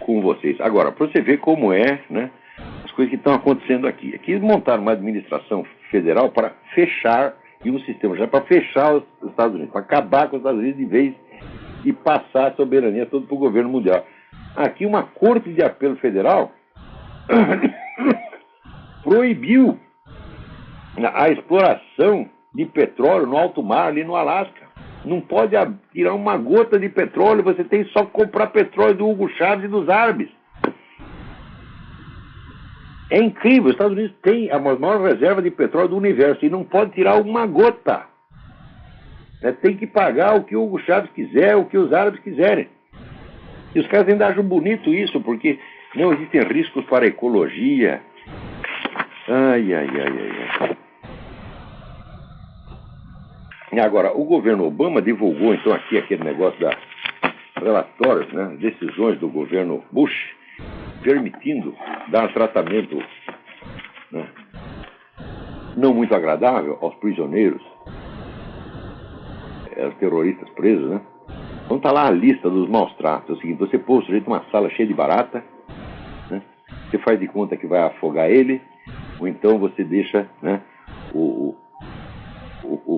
com vocês. Agora, para você ver como é, né, as coisas que estão acontecendo aqui. Aqui eles montaram uma administração federal para fechar, e um sistema já para fechar os Estados Unidos, para acabar com os Estados Unidos de vez e passar a soberania toda para o governo mundial. Aqui uma corte de apelo federal proibiu a exploração de petróleo no alto mar, ali no Alasca. Não pode tirar uma gota de petróleo, você tem só que comprar petróleo do Hugo Chávez e dos árabes. É incrível, os Estados Unidos têm a maior reserva de petróleo do universo e não pode tirar uma gota. Tem que pagar o que o Hugo Chávez quiser, o que os árabes quiserem. E os caras ainda acham bonito isso, porque não existem riscos para a ecologia. Ai. Agora, o governo Obama divulgou, então, aqui aquele negócio da relatórios, né, decisões do governo Bush, permitindo dar tratamento, né, não muito agradável aos prisioneiros, aos terroristas presos, né? Então tá lá a lista dos maus tratos. É o seguinte, você pôs o sujeito numa sala cheia de barata, né? Você faz de conta que vai afogar ele, ou então você deixa, né, o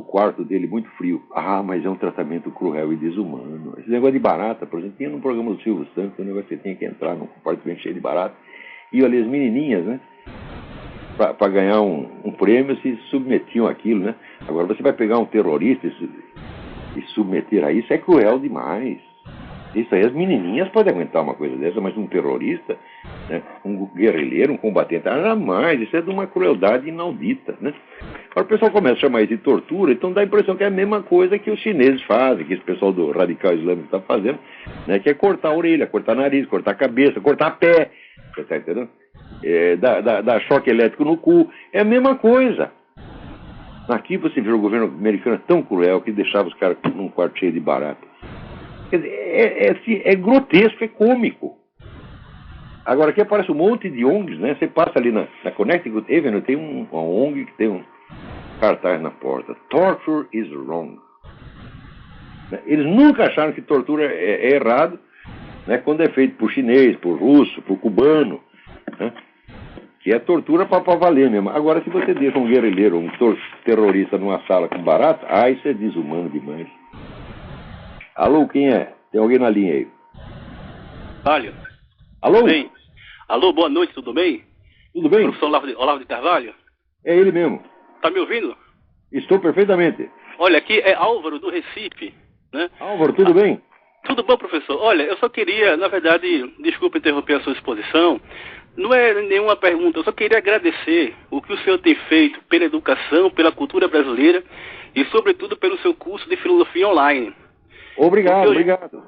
quarto dele muito frio. Mas é um tratamento cruel e desumano. Esse negócio de barata, por exemplo, tinha no programa do Silvio Santos, um negócio que você tinha que entrar num compartimento cheio de barata, e ali as menininhas, né, para ganhar um prêmio, se submetiam àquilo, né? Agora você vai pegar um terrorista e submeter a isso, é cruel demais. Isso aí, as menininhas podem aguentar uma coisa dessa, mas um terrorista, né, um guerrilheiro, um combatente, jamais. Isso é de uma crueldade inaudita, né? Agora o pessoal começa a chamar isso de tortura, então dá a impressão que é a mesma coisa que os chineses fazem, que esse pessoal do radical islâmico está fazendo, né, que é cortar a orelha, cortar nariz, cortar a cabeça, cortar pé, você está entendendo? Dar choque elétrico no cu, é a mesma coisa. Aqui você vê o governo americano tão cruel que deixava os caras num quarto cheio de barata. Quer dizer, é grotesco, é cômico. Agora aqui aparece um monte de ONGs, né? Você passa ali na Connecticut Avenue, tem uma ONG que tem um cartaz na porta. Torture is wrong. Eles nunca acharam que tortura é errado, né? Quando é feito por chinês, por russo, por cubano, né? Que é tortura para valer mesmo. Agora, se você deixa um guerrilheiro, um terrorista numa sala com barata, isso é desumano demais. Alô, quem é? Tem alguém na linha aí? Carvalho. Alô? Bem. Alô, boa noite, tudo bem? Tudo bem? Professor Olavo de Carvalho? É ele mesmo. Tá me ouvindo? Estou perfeitamente. Olha, aqui é Álvaro do Recife, né? Álvaro, tudo bem? Tudo bom, professor? Olha, eu só queria, na verdade, desculpa interromper a sua exposição, não é nenhuma pergunta, eu só queria agradecer o que o senhor tem feito pela educação, pela cultura brasileira e, sobretudo, pelo seu curso de filosofia online. Obrigado, obrigado.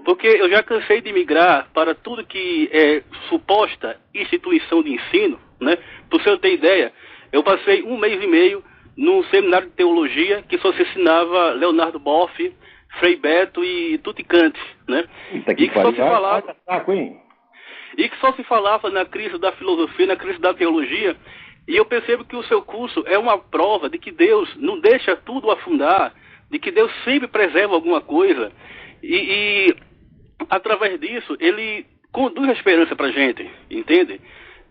Porque eu já cansei de migrar para tudo que é suposta instituição de ensino, né? Para o senhor ter ideia, eu passei 1 mês e meio num seminário de teologia que só se ensinava Leonardo Boff, Frei Beto e Tutti Kant, né? E que só se falava... E que só se falava na crise da filosofia, na crise da teologia, e eu percebo que o seu curso é uma prova de que Deus não deixa tudo afundar, de que Deus sempre preserva alguma coisa, e através disso, ele conduz a esperança para a gente, entende?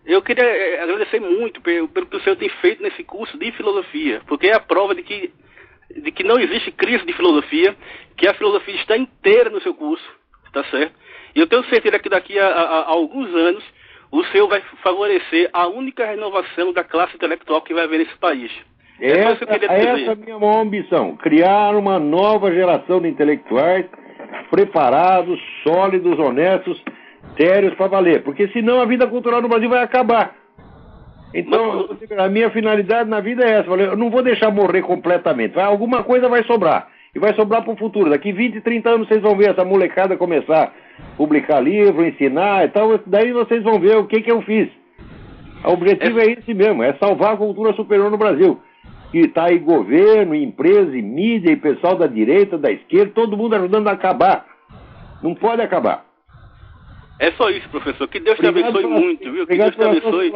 Eu queria agradecer muito pelo que o senhor tem feito nesse curso de filosofia, porque é a prova de que não existe crise de filosofia, que a filosofia está inteira no seu curso, tá certo? E eu tenho certeza que daqui a alguns anos o senhor vai favorecer a única renovação da classe intelectual que vai haver nesse país. Essa é a minha maior ambição, criar uma nova geração de intelectuais preparados, sólidos, honestos, sérios para valer, porque senão a vida cultural no Brasil vai acabar. Então, a minha finalidade na vida é essa, eu não vou deixar morrer completamente, alguma coisa vai sobrar, e vai sobrar para o futuro. Daqui 20, 30 anos vocês vão ver essa molecada começar a publicar livro, ensinar e tal, daí vocês vão ver o que eu fiz. O objetivo é esse mesmo, é salvar a cultura superior no Brasil. Que está aí governo, empresa, e mídia, e pessoal da direita, da esquerda, todo mundo ajudando a acabar. Não pode acabar. É só isso, professor. Que Deus te abençoe muito, viu? Que Deus te abençoe.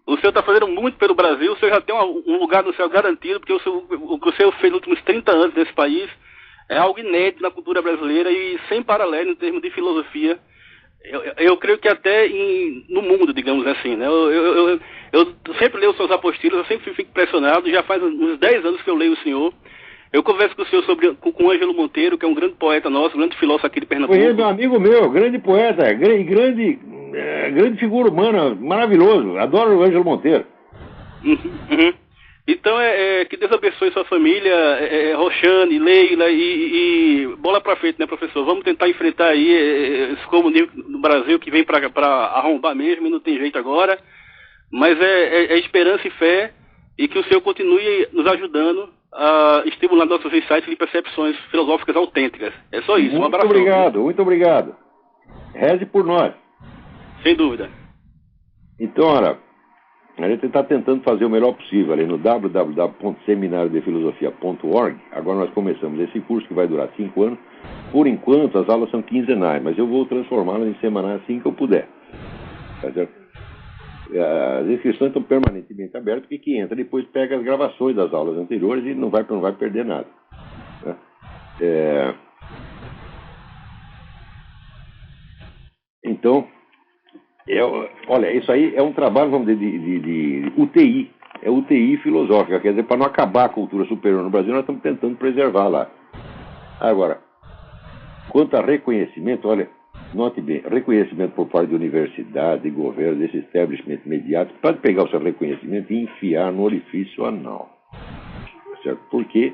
O senhor está fazendo muito pelo Brasil, o senhor já tem um lugar no céu garantido, porque o que o senhor fez nos últimos 30 anos nesse país é algo inédito na cultura brasileira e sem paralelo em termos de filosofia. Eu creio que até no mundo, digamos assim, né? Eu sempre leio os seus apostilas, eu sempre fico impressionado, já faz uns 10 anos que eu leio o senhor. Eu converso com o senhor com o Ângelo Monteiro, que é um grande poeta nosso, um grande filósofo aqui de Pernambuco. Foi meu amigo meu, grande poeta, grande figura humana, maravilhoso. Adoro o Ângelo Monteiro. Uhum. Então, que Deus abençoe sua família, Roxane, Leila e bola pra frente, né, professor? Vamos tentar enfrentar aí esse comunismo no Brasil que vem pra arrombar mesmo e não tem jeito agora. Mas é esperança e fé e que o senhor continue nos ajudando a estimular nossos insights de percepções filosóficas autênticas. É só isso. Um abraço. Muito obrigado. Reze por nós. Sem dúvida. Então, olha, a gente está tentando fazer o melhor possível ali no www.seminariodefilosofia.org. Agora nós começamos esse curso que vai durar 5 anos. Por enquanto, as aulas são quinzenais, mas eu vou transformá-las em semanais assim que eu puder. Tá certo? As inscrições estão permanentemente abertas, porque quem entra depois pega as gravações das aulas anteriores e não vai perder nada. Né? Então, olha, isso aí é um trabalho, vamos dizer, de UTI. É UTI filosófica, quer dizer, para não acabar a cultura superior no Brasil, nós estamos tentando preservar lá. Agora, quanto a reconhecimento, olha, note bem, reconhecimento por parte de universidade, de governo, desse establishment imediato, pode pegar o seu reconhecimento e enfiar no orifício anal. Certo? Porque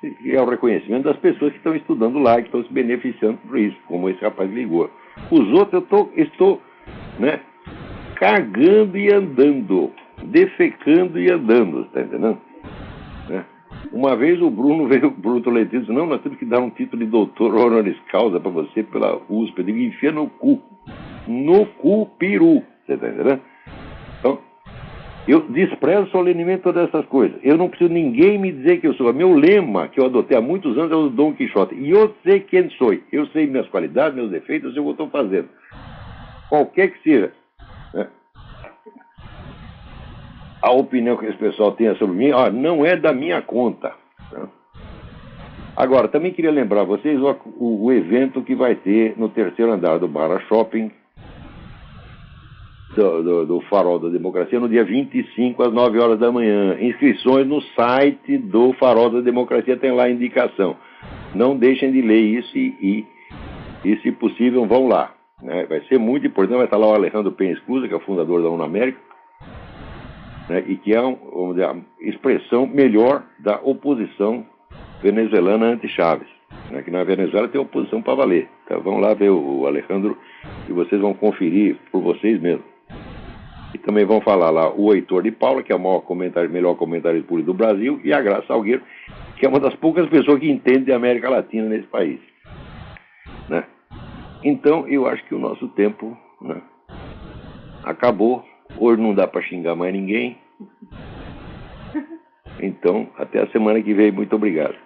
que é o reconhecimento das pessoas que estão estudando lá, que estão se beneficiando por isso, como esse rapaz ligou. Os outros eu estou né, cagando e andando, defecando e andando, está entendendo? Né? Uma vez o Bruno Tolentino disse, não, nós temos que dar um título de doutor honoris causa para você pela USP. Eu digo, enfia no cu peru, você está entendendo? Então, eu desprezo solenemente todas essas coisas. Eu não preciso ninguém me dizer que eu sou. Meu lema, que eu adotei há muitos anos, é o Dom Quixote. E eu sei quem sou. Eu sei minhas qualidades, meus defeitos, eu sei o que eu estou fazendo. Qualquer que seja. Né? A opinião que esse pessoal tenha sobre mim, não é da minha conta. Né? Agora, também queria lembrar vocês o evento que vai ter no terceiro andar do Barra Shopping, do Farol da Democracia, no dia 25, às 9 horas da manhã. Inscrições no site do Farol da Democracia, tem lá a indicação. Não deixem de ler isso e se possível, vão lá. Né? Vai ser muito importante, vai estar lá o Alejandro Penha Esclusa, que é o fundador da UNAmérica, né? E que é vamos dizer, a expressão melhor da oposição venezuelana anti-Chávez. Né? Que na Venezuela tem oposição para valer. Então vão lá ver o Alejandro e vocês vão conferir por vocês mesmos. E também vão falar lá o Heitor de Paula, que é o melhor comentário público do Brasil, e a Graça Salgueiro, que é uma das poucas pessoas que entendem de América Latina nesse país. Né? Então, eu acho que o nosso tempo, né, acabou. Hoje não dá para xingar mais ninguém. Então, até a semana que vem. Muito obrigado.